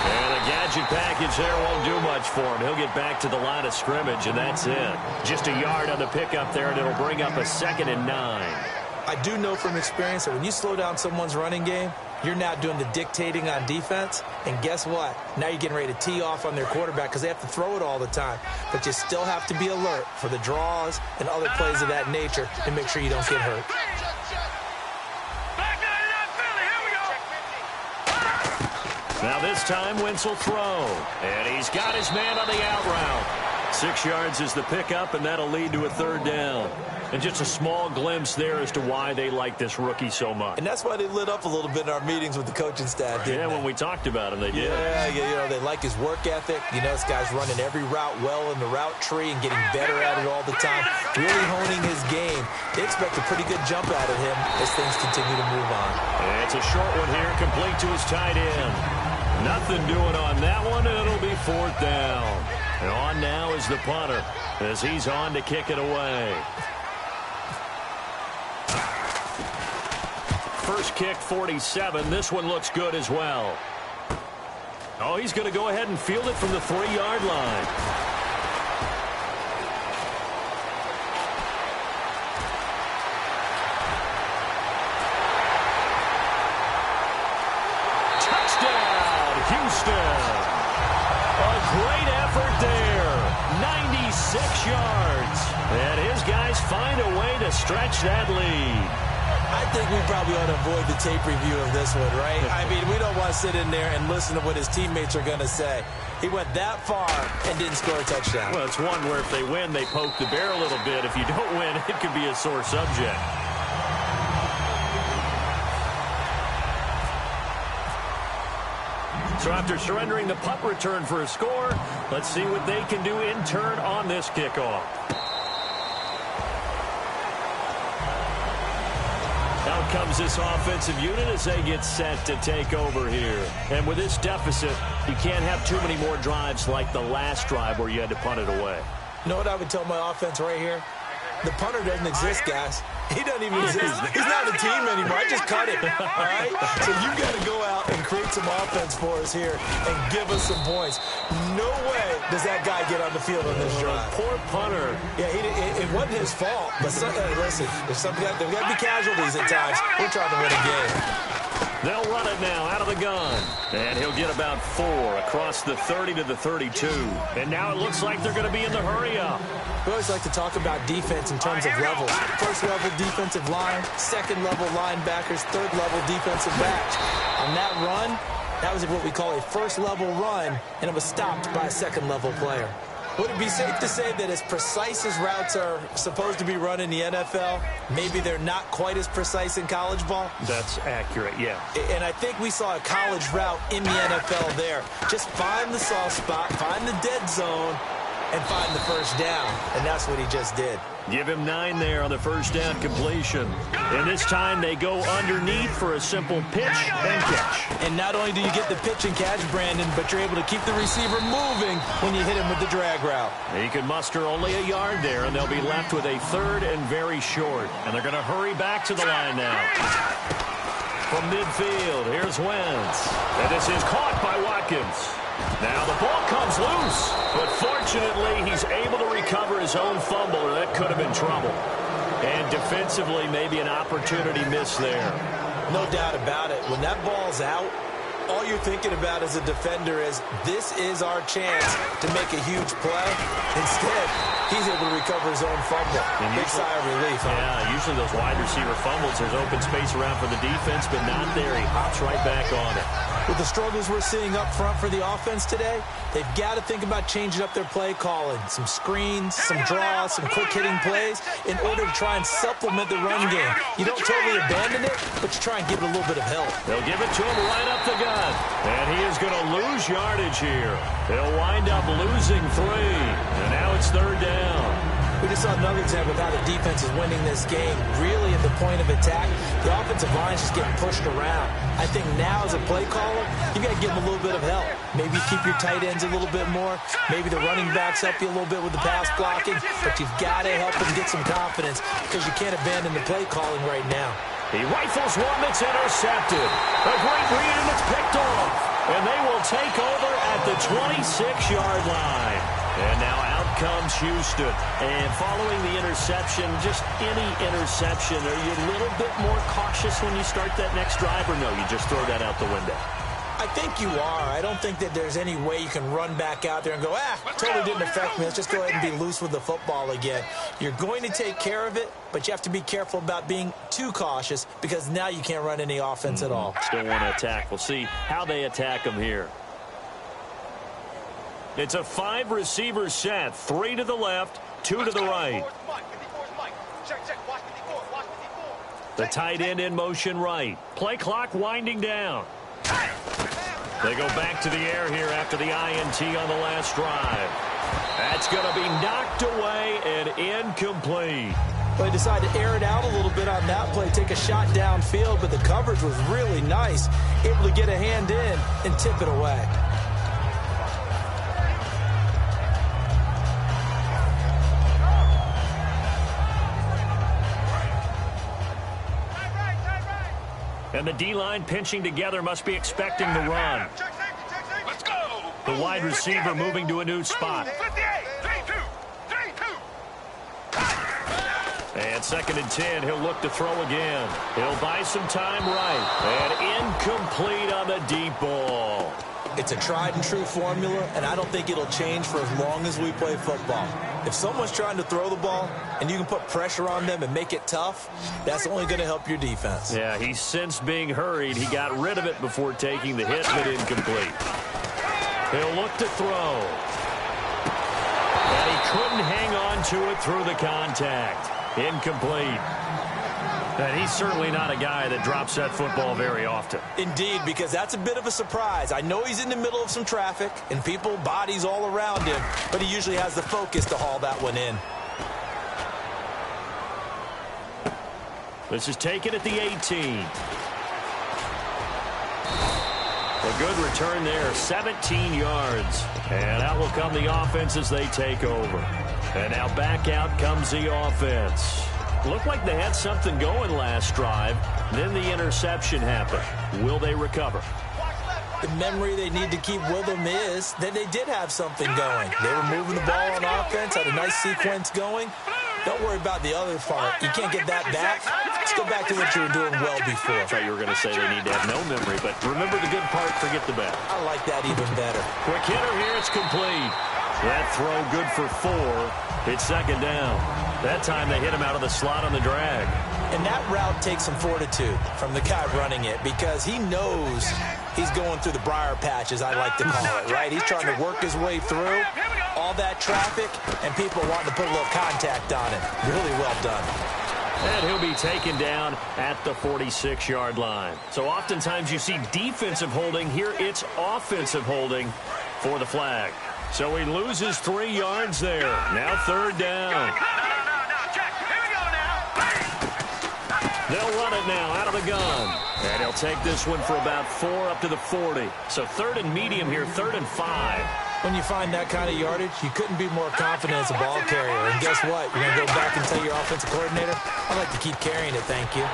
And the gadget package there won't do much for him. He'll get back to the line of scrimmage, and that's it. Just a yard on the pickup there, and it'll bring up a 2nd and 9. I do know from experience that when you slow down someone's running game, you're now doing the dictating on defense. And guess what? Now you're getting ready to tee off on their quarterback because they have to throw it all the time. But you still have to be alert for the draws and other plays of that nature and make sure you don't get hurt. Now this time, Wentz will throw. And he's got his man on the out route. 6 yards is the pickup, and that'll lead to a third down. And just a small glimpse there as to why they like this rookie so much. And that's why they lit up a little bit in our meetings with the coaching staff, didn't they? When we talked about him, they did. Yeah, you know, they like his work ethic. You know, this guy's running every route well in the route tree and getting better at it all the time, really honing his game. They expect a pretty good jump out of him as things continue to move on. And it's a short one here, complete to his tight end. Nothing doing on that one, and it'll be 4th down. And on now is the punter as he's on to kick it away. First kick, 47. This one looks good as well. Oh, he's going to go ahead and field it from the 3-yard line. Touchdown, Houston. A great effort there. 96 yards. And his guys find a way to stretch that lead. I think we probably ought to avoid the tape review of this one, right? I mean, we don't want to sit in there and listen to what his teammates are going to say. He went that far and didn't score a touchdown. Well, it's one where if they win, they poke the bear a little bit. If you don't win, it could be a sore subject. So after surrendering the punt return for a score, let's see what they can do in turn on this kickoff. Out comes this offensive unit as they get set to take over here. And with this deficit, you can't have too many more drives like the last drive where you had to punt it away. You know what I would tell my offense right here? The punter doesn't exist, guys. He doesn't even exist. He's not a team anymore. I just cut him, all right? So you got to go out and create some offense for us here and give us some points. No way does that guy get on the field on this drive. Poor punter. Yeah, it wasn't his fault. But listen, there's got to be casualties at times. We're trying to win a game. They'll run it now out of the gun. And he'll get about 4 across the 30 to the 32. And now it looks like they're going to be in the hurry-up. We always like to talk about defense in terms of levels. First-level defensive line, second-level linebackers, third-level defensive backs. On that run, that was what we call a first-level run, and it was stopped by a second-level player. Would it be safe to say that as precise as routes are supposed to be run in the NFL, maybe they're not quite as precise in college ball? That's accurate, yeah. And I think we saw a college route in the NFL there. Just find the soft spot, find the dead zone, and find the first down. And that's what he just did. Give him 9 there on the first down completion. And this time they go underneath for a simple pitch and catch. And not only do you get the pitch and catch, Brandon, but you're able to keep the receiver moving when you hit him with the drag route. He can muster only a yard there, and they'll be left with a third and very short. And they're going to hurry back to the line now. From midfield, here's Wentz. And this is caught by Watkins. Now the ball comes loose, but fortunately he's able to recover his own fumble, or that could have been trouble. And defensively, maybe an opportunity missed there. No doubt about it. When that ball's out, All you're thinking about as a defender is, this is our chance to make a huge play. Instead, he's able to recover his own fumble. Big sigh of relief. Yeah, usually those wide receiver fumbles, there's open space around for the defense, but not there. He hops right back on it. With the struggles we're seeing up front for the offense today, they've got to think about changing up their play calling. Some screens, some draws, some quick-hitting plays in order to try and supplement the run game. You don't totally abandon it, but you try and give it a little bit of help. They'll give it to him right up the gut. And he is going to lose yardage here. They'll wind up losing 3. And now it's 3rd down. We just saw another example of how the defense is winning this game. Really at the point of attack, the offensive line is just getting pushed around. I think now as a play caller, you got to give them a little bit of help. Maybe keep your tight ends a little bit more. Maybe the running backs help you a little bit with the pass blocking. But you've got to help them get some confidence because you can't abandon the play calling right now. He rifles one that's intercepted. A great read, and it's picked off. And they will take over at the 26-yard line. And now out comes Houston. And following the interception, just any interception, are you a little bit more cautious when you start that next drive, or no, you just throw that out the window? I think you are. I don't think that there's any way you can run back out there and go, totally didn't affect me. Let's just go ahead and be loose with the football again. You're going to take care of it, but you have to be careful about being too cautious because now you can't run any offense at all. Still want to attack. We'll see how they attack them here. It's a 5-receiver set. 3 to the left, 2 to the right. The tight end in motion right. Play clock winding down. They go back to the air here after the INT on the last drive. That's going to be knocked away and incomplete. They decided to air it out a little bit on that play, take a shot downfield, but the coverage was really nice. Able to get a hand in and tip it away. And the D-line pinching together must be expecting the run. Let's go. The wide receiver moving to a new spot. 58. 3-2. And 2nd and 10, he'll look to throw again. He'll buy some time right. And incomplete on the deep ball. It's a tried-and-true formula, and I don't think it'll change for as long as we play football. If someone's trying to throw the ball and you can put pressure on them and make it tough, that's only going to help your defense. Yeah, he's sensed being hurried. He got rid of it before taking the hit, but incomplete. He'll look to throw. And he couldn't hang on to it through the contact. Incomplete. And he's certainly not a guy that drops that football very often. Indeed, because that's a bit of a surprise. I know he's in the middle of some traffic and people, bodies all around him, but he usually has the focus to haul that one in. This is taken at the 18. A good return there, 17 yards. And out will come the offense as they take over. And now back out comes the offense. Looked like they had something going last drive. Then the interception happened. Will they recover? The memory they need to keep with them is that they did have something going. They were moving the ball on offense, had a nice sequence going. Don't worry about the other part. You can't get that back. Let's go back to what you were doing well before. I thought you were going to say they need to have no memory, but remember the good part, forget the bad. I like that even better. Quick hitter here, it's complete. That throw good for 4. It's 2nd down. That time they hit him out of the slot on the drag. And that route takes some fortitude from the guy running it because he knows he's going through the briar patch, as I like to call it, right? He's trying to work his way through all that traffic and people wanting to put a little contact on it. Really well done. And he'll be taken down at the 46-yard line. So oftentimes you see defensive holding. Here it's offensive holding for the flag. So he loses 3 yards there. Now 3rd down. They'll run it now out of the gun. And he'll take this one for about 4 up to the 40. So 3rd and medium here, 3rd and 5. When you find that kind of yardage, you couldn't be more confident as a ball carrier. And guess what? You're going to go back and tell your offensive coordinator, I'd like to keep carrying it, thank you.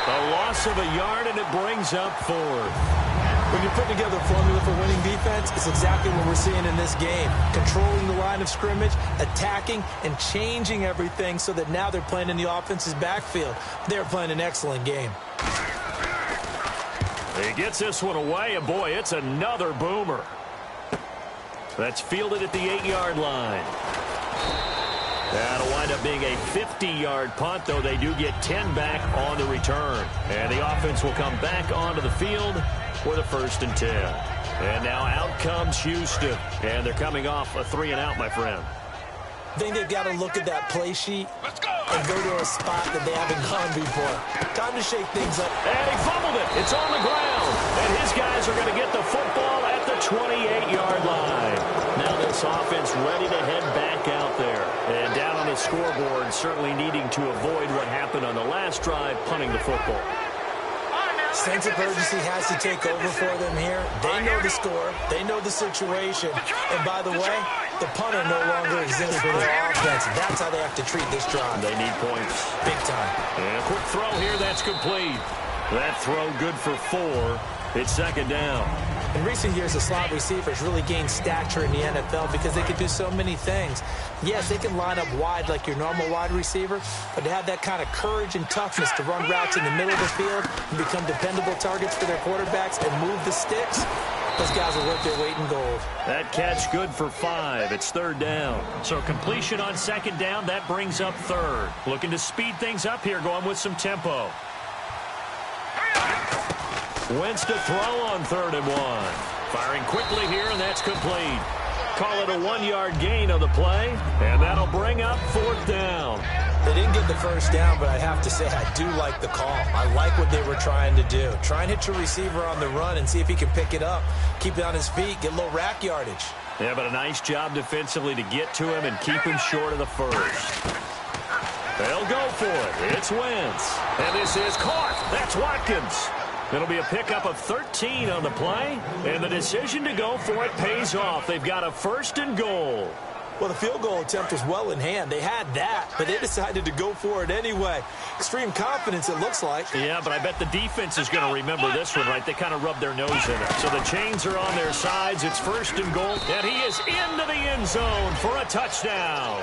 A loss of a yard, and it brings up 4th. When you put together a formula for winning defense, it's exactly what we're seeing in this game. Controlling the line of scrimmage, attacking, and changing everything so that now they're playing in the offense's backfield. They're playing an excellent game. He gets this one away, and boy, it's another boomer. That's fielded at the 8-yard line. That'll wind up being a 50-yard punt, though they do get 10 back on the return. And the offense will come back onto the field for the 1st and 10. And now out comes Houston. And they're coming off a 3-and-out, my friend. I think they've got to look at that play sheet and go to a spot that they haven't gone before. Time to shake things up. And he fumbled it. It's on the ground. And his guys are going to get the football at the 28-yard line. Now this offense ready to head back out there. And down on the scoreboard, certainly needing to avoid what happened on the last drive, punting the football. Sense of urgency has to take over for them here. They know the score. They know the situation. And by the way, the punter no longer exists for their offense. That's how they have to treat this drive. They need points. Big time. And a quick throw here. That's complete. That throw good for 4. It's 2nd down. In recent years, the slot receivers really gained stature in the NFL because they can do so many things. Yes, they can line up wide like your normal wide receiver, but to have that kind of courage and toughness to run routes in the middle of the field and become dependable targets for their quarterbacks and move the sticks, those guys are worth their weight in gold. That catch good for 5. It's 3rd down. So completion on 2nd down. That brings up 3rd. Looking to speed things up here, going with some tempo. Wentz to throw on 3rd and 1. Firing quickly here, and that's complete. Call it a 1-yard gain on the play, and that'll bring up 4th down. They didn't get the 1st down, but I have to say I do like the call. I like what they were trying to do. Try and hit your receiver on the run and see if he can pick it up. Keep it on his feet, get a little rack yardage. Yeah, but a nice job defensively to get to him and keep him short of the 1st. They'll go for it. It's Wentz. And this is caught. That's Watkins. It'll be a pickup of 13 on the play, and the decision to go for it pays off. They've got a 1st and goal. Well, the field goal attempt was well in hand. They had that, but they decided to go for it anyway. Extreme confidence, it looks like. Yeah, but I bet the defense is going to remember this one, right? They kind of rubbed their nose in it. So the chains are on their sides. It's 1st and goal, and he is into the end zone for a touchdown.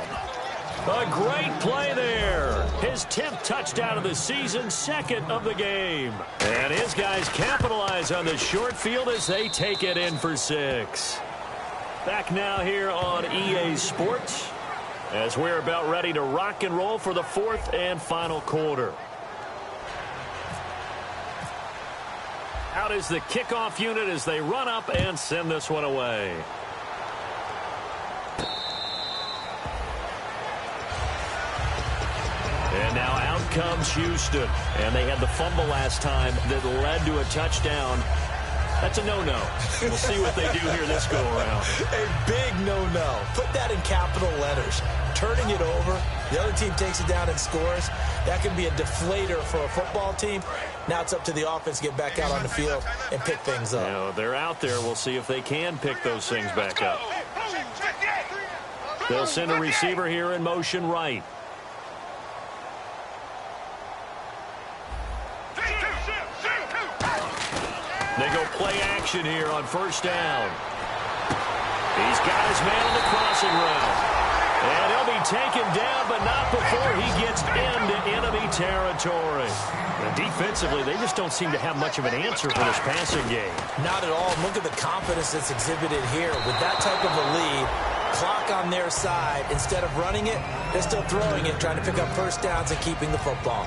A great play there. His 10th touchdown of the season, 2nd of the game. And his guys capitalize on the short field as they take it in for 6. Back now here on EA Sports as we're about ready to rock and roll for the 4th and final quarter. Out is the kickoff unit as they run up and send this one away. And now out comes Houston. And they had the fumble last time that led to a touchdown. That's a no-no. We'll see what they do here this go-around. A big no-no. Put that in capital letters. Turning it over, the other team takes it down and scores. That can be a deflator for a football team. Now it's up to the offense to get back out on the field and pick things up. You know, they're out there. We'll see if they can pick those things back up. They'll send a receiver here in motion right. They go play action here on 1st down. He's got his man on the crossing route. And he'll be taken down, but not before he gets into enemy territory. And defensively, they just don't seem to have much of an answer for this passing game. Not at all. Look at the confidence that's exhibited here. With that type of a lead, clock on their side, instead of running it, they're still throwing it, trying to pick up 1st downs and keeping the football.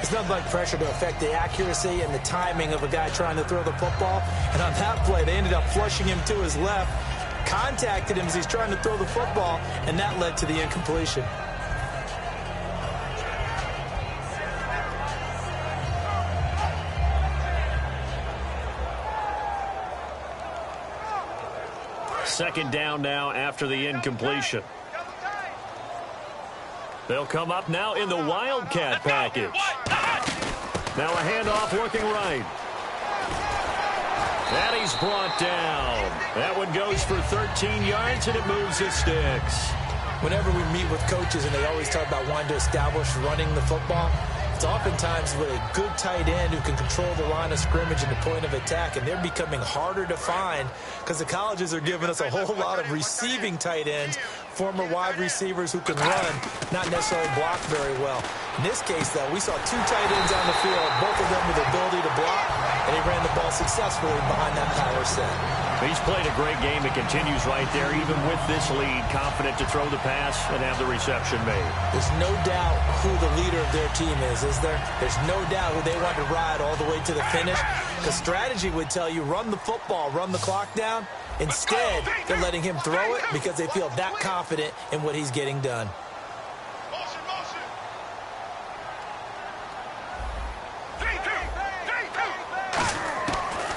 It's nothing like pressure to affect the accuracy and the timing of a guy trying to throw the football. And on that play, they ended up flushing him to his left, contacted him as he's trying to throw the football, and that led to the incompletion. Second down now after the incompletion. They'll come up now in the Wildcat package. Now a handoff looking right. And he's brought down. That one goes for 13 yards, and it moves the sticks. Whenever we meet with coaches and they always talk about wanting to establish running the football, it's oftentimes with a good tight end who can control the line of scrimmage and the point of attack, and they're becoming harder to find because the colleges are giving us a whole lot of receiving tight ends, former wide receivers who can run, not necessarily block very well. In this case, though, we saw 2 tight ends on the field, both of them with the ability to block, and he ran the ball successfully behind that power set. He's played a great game. It continues right there, even with this lead, confident to throw the pass and have the reception made. There's no doubt who the leader of their team is there? There's no doubt who they want to ride all the way to the finish. The strategy would tell you, run the football, run the clock down. Instead, they're letting him throw it because they feel that confident in what he's getting done.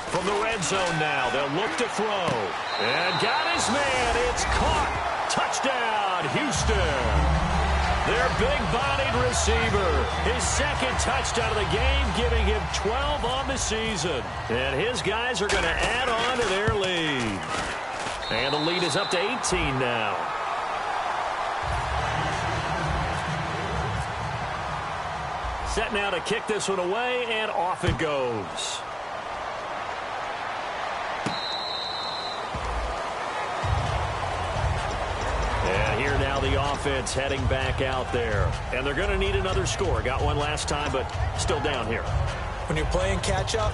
From the red zone now, they'll look to throw. And got his man. It's caught. Touchdown, Houston. Their big-bodied receiver. His second touchdown of the game, giving him 12 on the season. And his guys are going to add on to their lead. And the lead is up to 18 now. Set now to kick this one away, and off it goes. And here now the offense heading back out there. And they're going to need another score. Got one last time, but still down here. When you're playing catch-up,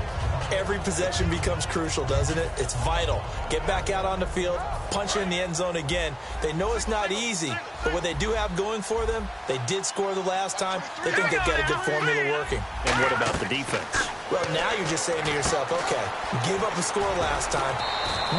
every possession becomes crucial, doesn't it? It's vital. Get back out on the field, punch it in the end zone again. They know it's not easy, but what they do have going for them, they did score the last time. They think they've got a good formula working. And what about the defense? Well, now you're just saying to yourself, okay, we gave up a score last time.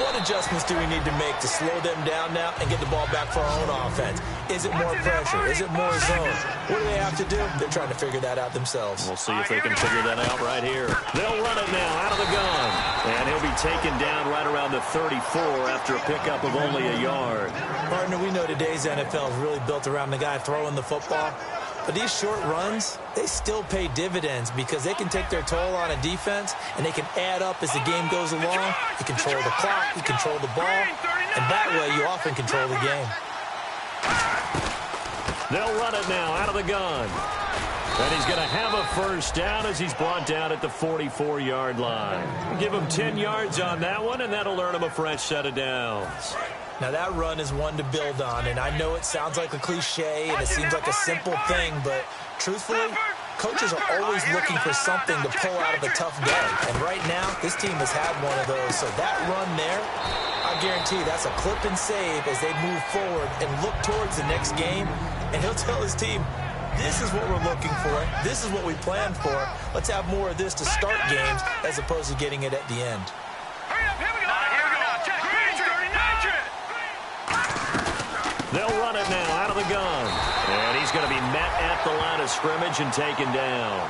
What adjustments do we need to make to slow them down now and get the ball back for our own offense? Is it more pressure? Is it more zone? What do they have to do? They're trying to figure that out themselves. We'll see if they can figure that out right here. They'll run it now out of the gun. And he'll be taken down right around the 34 after a pickup of only a yard. Partner, we know today's NFL is really built around the guy throwing the football. But these short runs, they still pay dividends because they can take their toll on a defense and they can add up as the game goes along. You control the clock, you control the ball, and that way you often control the game. They'll run it now out of the gun. And he's going to have a first down as he's brought down at the 44-yard line. Give him 10 yards on that one, and that'll earn him a fresh set of downs. Now, that run is one to build on, and I know it sounds like a cliche and it seems like a simple thing, but truthfully, coaches are always looking for something to pull out of a tough day. And right now, this team has had one of those. So that run there, I guarantee that's a clip and save as they move forward and look towards the next game. And he'll tell his team, this is what we're looking for. This is what we planned for. Let's have more of this to start games as opposed to getting it at the end. They'll run it now out of the gun. And he's going to be met at the line of scrimmage and taken down.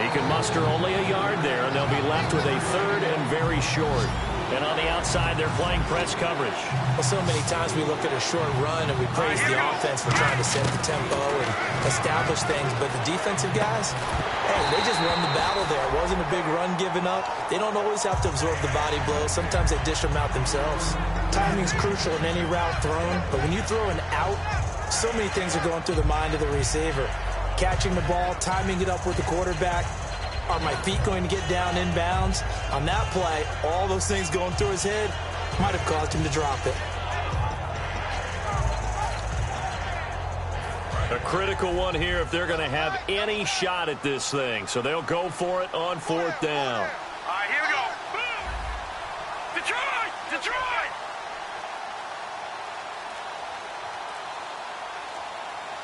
He can muster only a yard there, and they'll be left with a third and very short. And on the outside, they're playing press coverage. Well, so many times we look at a short run and we praise the offense for trying to set the tempo and establish things. But the defensive guys, hey, they just won the battle there. It wasn't a big run given up. They don't always have to absorb the body blows. Sometimes they dish them out themselves. Timing's crucial in any route thrown. But when you throw an out, so many things are going through the mind of the receiver. Catching the ball, timing it up with the quarterback. Are my feet going to get down inbounds? On that play, all those things going through his head might have caused him to drop it. A critical one here if they're going to have any shot at this thing. So they'll go for it on fourth down. All right, here we go. Boom! Detroit! Detroit!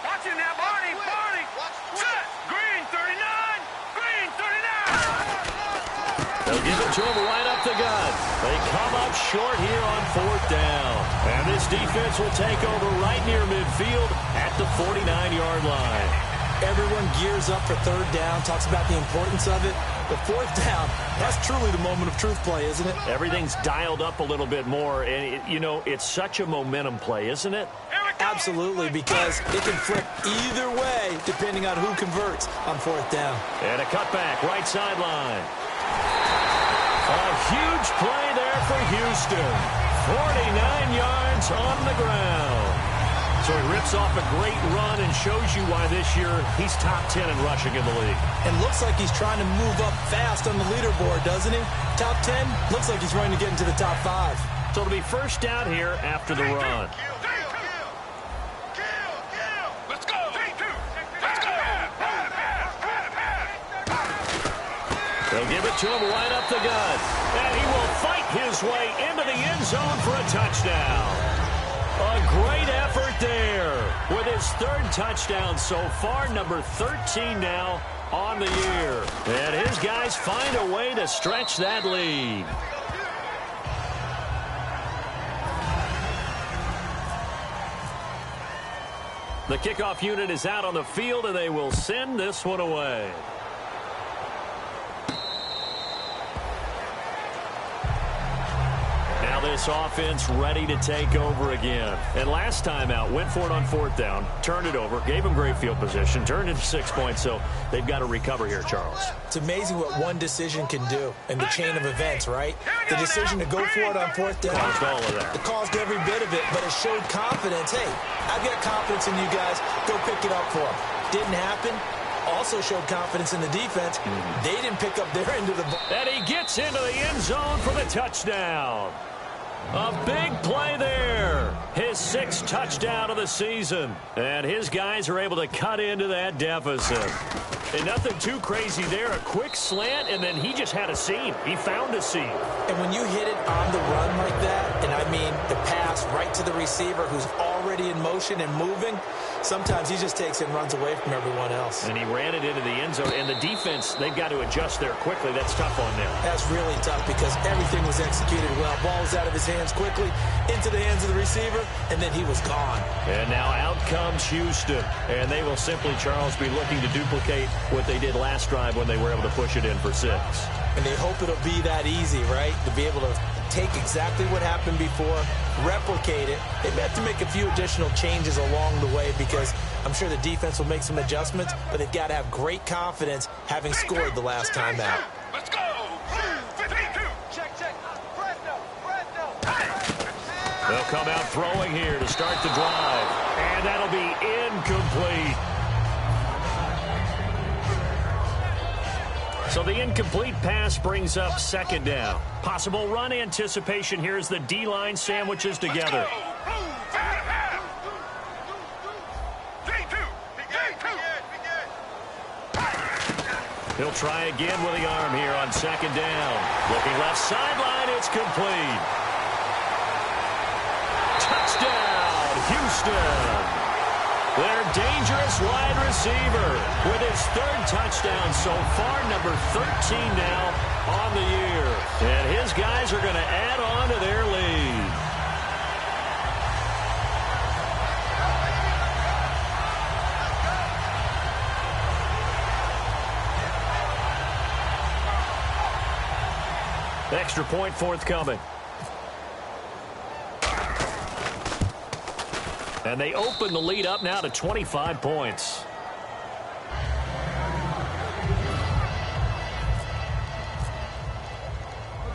Watch it now, Barney! Barney! Set! Green 39! Green 39! They'll give it to him right up the gut. They come up short here on fourth down. And this defense will take over right near midfield at the 49-yard line. Everyone gears up for third down, talks about the importance of it. But fourth down, that's truly the moment of truth play, isn't it? Everything's dialed up a little bit more. And, it's such a momentum play, isn't it? Absolutely, because it can flip either way depending on who converts on fourth down. And a cutback, right sideline. A huge play there for Houston. 49 yards on the ground. So he rips off a great run and shows you why this year he's top 10 in rushing in the league. And looks like he's trying to move up fast on the leaderboard, doesn't he? Top 10, looks like he's running to get into the top 5. So it'll be first down here after the run. Let's go! Let's go! They'll give it to him right up the gut. And he will fight his way into the end zone for a touchdown. A great effort there with his third touchdown so far, number 13 now on the year. And his guys find a way to stretch that lead. The kickoff unit is out on the field, and they will send this one away. Now this offense ready to take over again. And last time out, went for it on fourth down, turned it over, gave them great field position, turned into 6 points, so they've got to recover here, Charles. It's amazing what one decision can do in the chain of events, right? The decision to go for it on fourth down. Caused all of that. It caused every bit of it, but it showed confidence. Hey, I've got confidence in you guys. Go pick it up for them. Didn't happen. Also showed confidence in the defense. They didn't pick up their end of the ball. And he gets into the end zone for the touchdown. A big play there. His 6th touchdown of the season. And his guys are able to cut into that deficit. And nothing too crazy there. A quick slant, and then he just had a seam. He found a seam. And when you hit it on the run like that, and I mean the pass right to the receiver who's already in motion and moving, sometimes he just takes it and runs away from everyone else. And he ran it into the end zone. And the defense, they've got to adjust there quickly. That's tough on them. That's really tough because everything was executed well. Ball was out of his hands quickly, into the hands of the receiver, and then he was gone. And now out comes Houston. And they will simply, Charles, be looking to duplicate what they did last drive when they were able to push it in for 6. And they hope it'll be that easy, right? To be able to take exactly what happened before, replicate it. They may have to make a few additional changes along the way because I'm sure the defense will make some adjustments, but they've got to have great confidence having scored the last time out. Let's go. 52. Check. They'll come out throwing here to start the drive. And that'll be incomplete. So the incomplete pass brings up 2nd down. Possible run anticipation here as the D-line sandwiches together. He'll try again with the arm here on 2nd down. Looking left sideline, it's complete. Touchdown, Houston. Their dangerous wide receiver with his 3rd touchdown so far, number 13 now on the year. And his guys are going to add on to their lead. Extra point forthcoming. And they open the lead up now to 25 points.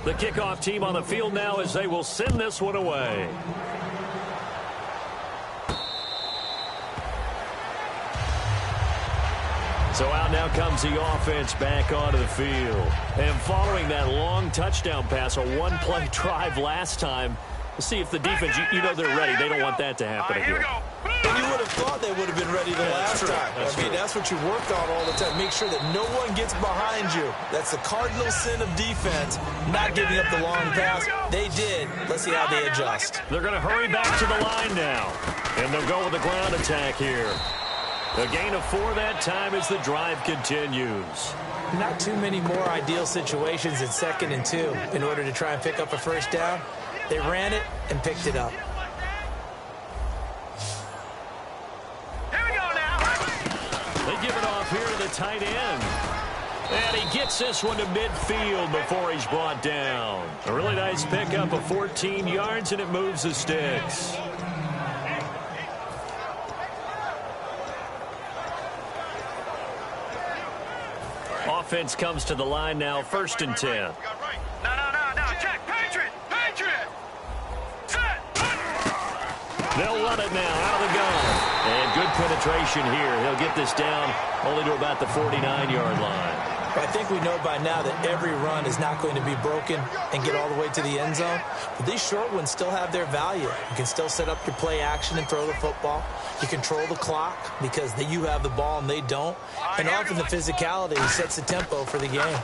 The kickoff team on the field now as they will send this one away. So out now comes the offense back onto the field. And following that long touchdown pass, a one-play drive last time, we'll see if the defense, you know they're ready. They don't want that to happen again. And you would have thought they would have been ready the last time. That's what you work on all the time. Make sure that no one gets behind you. That's the cardinal sin of defense, not giving up the long pass. They did. Let's see how they adjust. They're going to hurry back to the line now. And they'll go with the ground attack here. A gain of 4 that time as the drive continues. Not too many more ideal situations in 2nd and 2 in order to try and pick up a 1st down. They ran it and picked it up. Here we go now. They give it off here to the tight end. And he gets this one to midfield before he's brought down. A really nice pickup of 14 yards, and it moves the sticks. Offense comes to the line now, 1st and 10. No. Check. Patriot. Set. They'll run it now out of the gun. And good penetration here. He'll get this down only to about the 49-yard line. I think we know by now that every run is not going to be broken and get all the way to the end zone. But these short ones still have their value. You can still set up your play action and throw the football. You control the clock because you have the ball and they don't. And often the physicality sets the tempo for the game.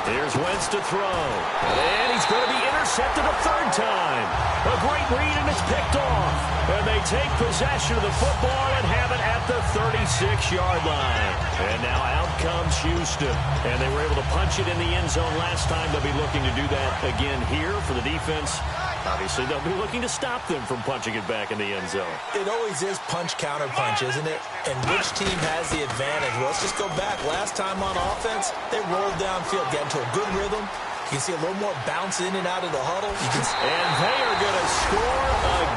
Here's Wentz to throw. And he's going to be intercepted a third time. A great read, and it's picked off. And they take possession of the football and have it at the 36-yard line. And now out comes Houston. And they were able to punch it in the end zone last time. They'll be looking to do that again here for the defense. Obviously, they'll be looking to stop them from punching it back in the end zone. It always is punch-counter-punch, isn't it? And which team has the advantage? Well, let's just go back. Last time on offense, they rolled downfield, get into a good rhythm. You can see a little more bounce in and out of the huddle. And they are going to score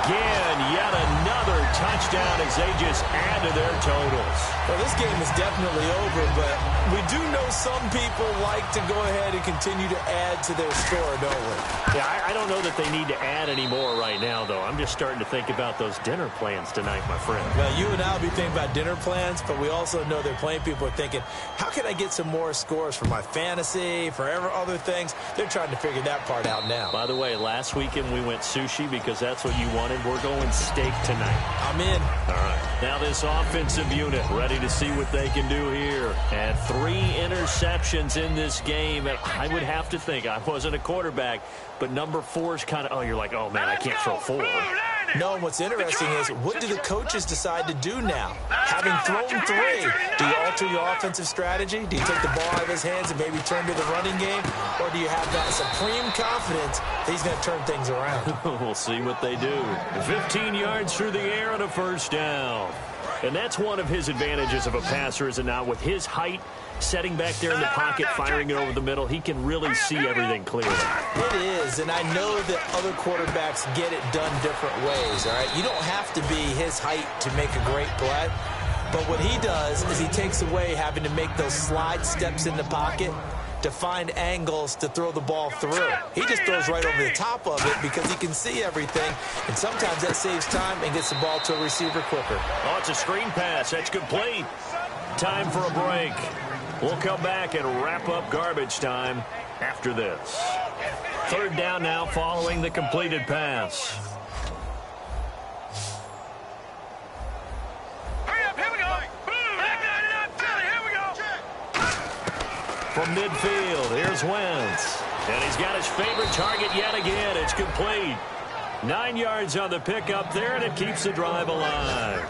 again. Yet another touchdown as they just add to their totals. Well, this game is definitely over, but we do know some people like to go ahead and continue to add to their score, don't we? Yeah, I don't know that they need to add any more right now, though. I'm just starting to think about those dinner plans tonight, my friend. Well, you and I will be thinking about dinner plans, but we also know that plenty of people are thinking, how can I get some more scores for my fantasy, for other things? They're trying to figure that part out now. By the way, last weekend we went sushi because that's what you wanted. We're going steak tonight. I'm in. All right. Now this offensive unit ready to see what they can do here. And 3 interceptions in this game. And I would have to think, I wasn't a quarterback, but number 4 is kind of, you're like, oh, man, I can't throw 4. No, and what's interesting is, what do the coaches decide to do now? Having thrown 3, do you alter your offensive strategy? Do you take the ball out of his hands and maybe turn to the running game? Or do you have that supreme confidence that he's going to turn things around? We'll see what they do. 15 yards through the air and a first down. And that's one of his advantages of a passer, is it not? With his height, setting back there in the pocket, firing it over the middle, he can really see everything clearly. It is, and I know that other quarterbacks get it done different ways, all right? You don't have to be his height to make a great play, but what he does is he takes away having to make those slide steps in the pocket to find angles to throw the ball through. He just throws right over the top of it because he can see everything, and sometimes that saves time and gets the ball to a receiver quicker. Oh, it's a screen pass. That's complete. Time for a break. We'll come back and wrap up garbage time after this. Third down now following the completed pass. Hurry up, here we go. Here we go. From midfield, here's Wentz. And he's got his favorite target yet again. It's complete. 9 yards on the pickup there, and it keeps the drive alive.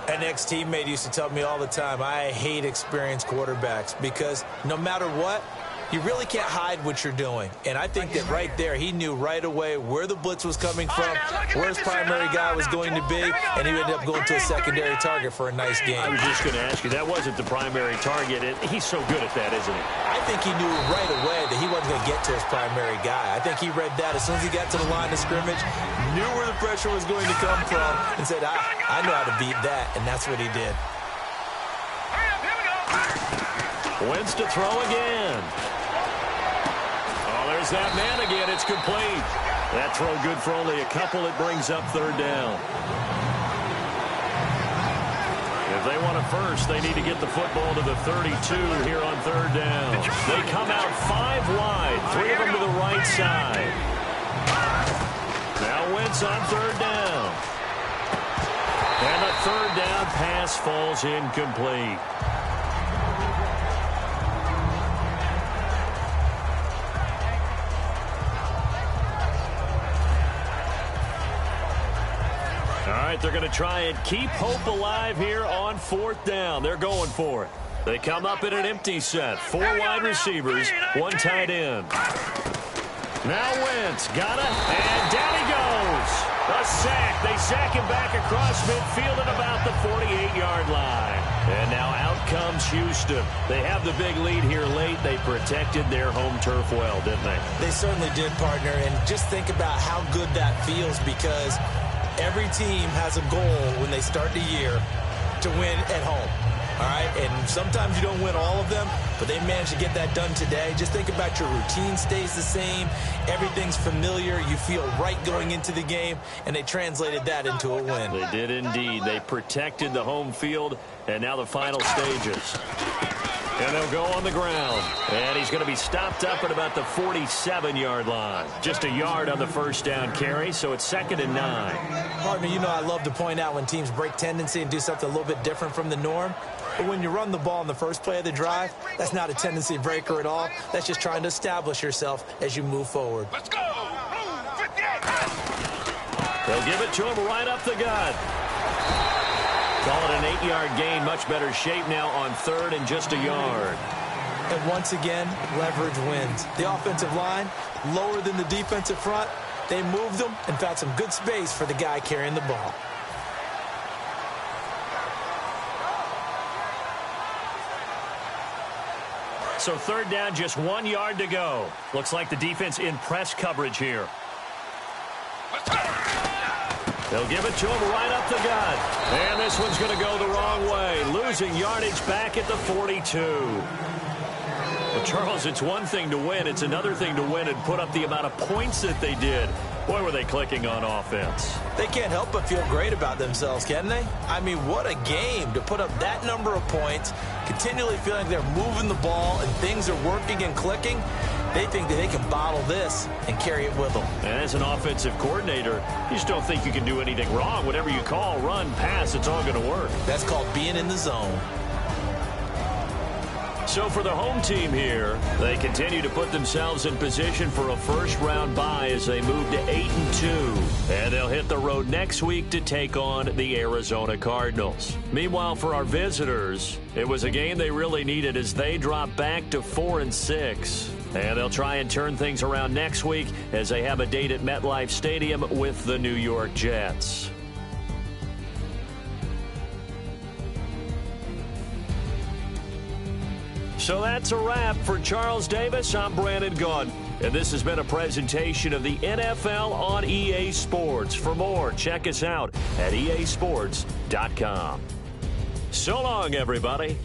An ex-teammate used to tell me all the time, I hate experienced quarterbacks because no matter what, you really can't hide what you're doing. And I think that right there, he knew right away where the blitz was coming from, where his primary guy was going to be, and he ended up going to a secondary target for a nice game. I was just going to ask you, that wasn't the primary target. He's so good at that, isn't he? I think he knew right away that he wasn't going to get to his primary guy. I think he read that as soon as he got to the line of scrimmage, knew where the pressure was going to come from, and said, I know how to beat that, and that's what he did. Hurry up, here we go. Wentz to throw again. There's that man again. It's complete. That throw good for only a couple. It brings up third down. If they want a first, they need to get the football to the 32 here on third down. They come out 5 wide, 3 of them to the right side. Now Wentz on third down. And the third down pass falls incomplete. All right, they're going to try and keep hope alive here on 4th down. They're going for it. They come up in an empty set. 4 wide receivers, 1 tight end. Now Wentz got it, and down he goes. A sack. They sack him back across midfield at about the 48-yard line. And now out comes Houston. They have the big lead here late. They protected their home turf well, didn't they? They certainly did, partner. And just think about how good that feels, because every team has a goal when they start the year to win at home. All right, and sometimes you don't win all of them, but they managed to get that done today. Just think about your routine stays the same. Everything's familiar. You feel right going into the game, and they translated that into a win. They did indeed. They protected the home field, and now the final stages. And they'll go on the ground. And he's going to be stopped up at about the 47-yard line. Just a yard on the first down carry, so it's 2nd and 9. Partner, you know I love to point out when teams break tendency and do something a little bit different from the norm. But when you run the ball in the first play of the drive, that's not a tendency breaker at all. That's just trying to establish yourself as you move forward. Let's go. Blue 58. They'll give it to him right up the gut. Call it an 8-yard gain. Much better shape now on third and just a yard. And once again, leverage wins. The offensive line, lower than the defensive front. They moved them and found some good space for the guy carrying the ball. So third down, just 1 yard to go. Looks like the defense in press coverage here. They'll give it to him right up the gut. And this one's going to go the wrong way. Losing yardage back at the 42. Well, Charles, it's one thing to win. It's another thing to win and put up the amount of points that they did. Boy, were they clicking on offense. They can't help but feel great about themselves, can they? I mean, what a game to put up that number of points, continually feeling they're moving the ball and things are working and clicking. They think that they can bottle this and carry it with them. And as an offensive coordinator, you just don't think you can do anything wrong. Whatever you call, run, pass, it's all going to work. That's called being in the zone. So for the home team here, they continue to put themselves in position for a first-round bye as they move to 8-2. And they'll hit the road next week to take on the Arizona Cardinals. Meanwhile, for our visitors, it was a game they really needed as they drop back to 4-6. And they'll try and turn things around next week as they have a date at MetLife Stadium with the New York Jets. So that's a wrap. For Charles Davis, I'm Brandon Gaudin. And this has been a presentation of the NFL on EA Sports. For more, check us out at easports.com. So long, everybody.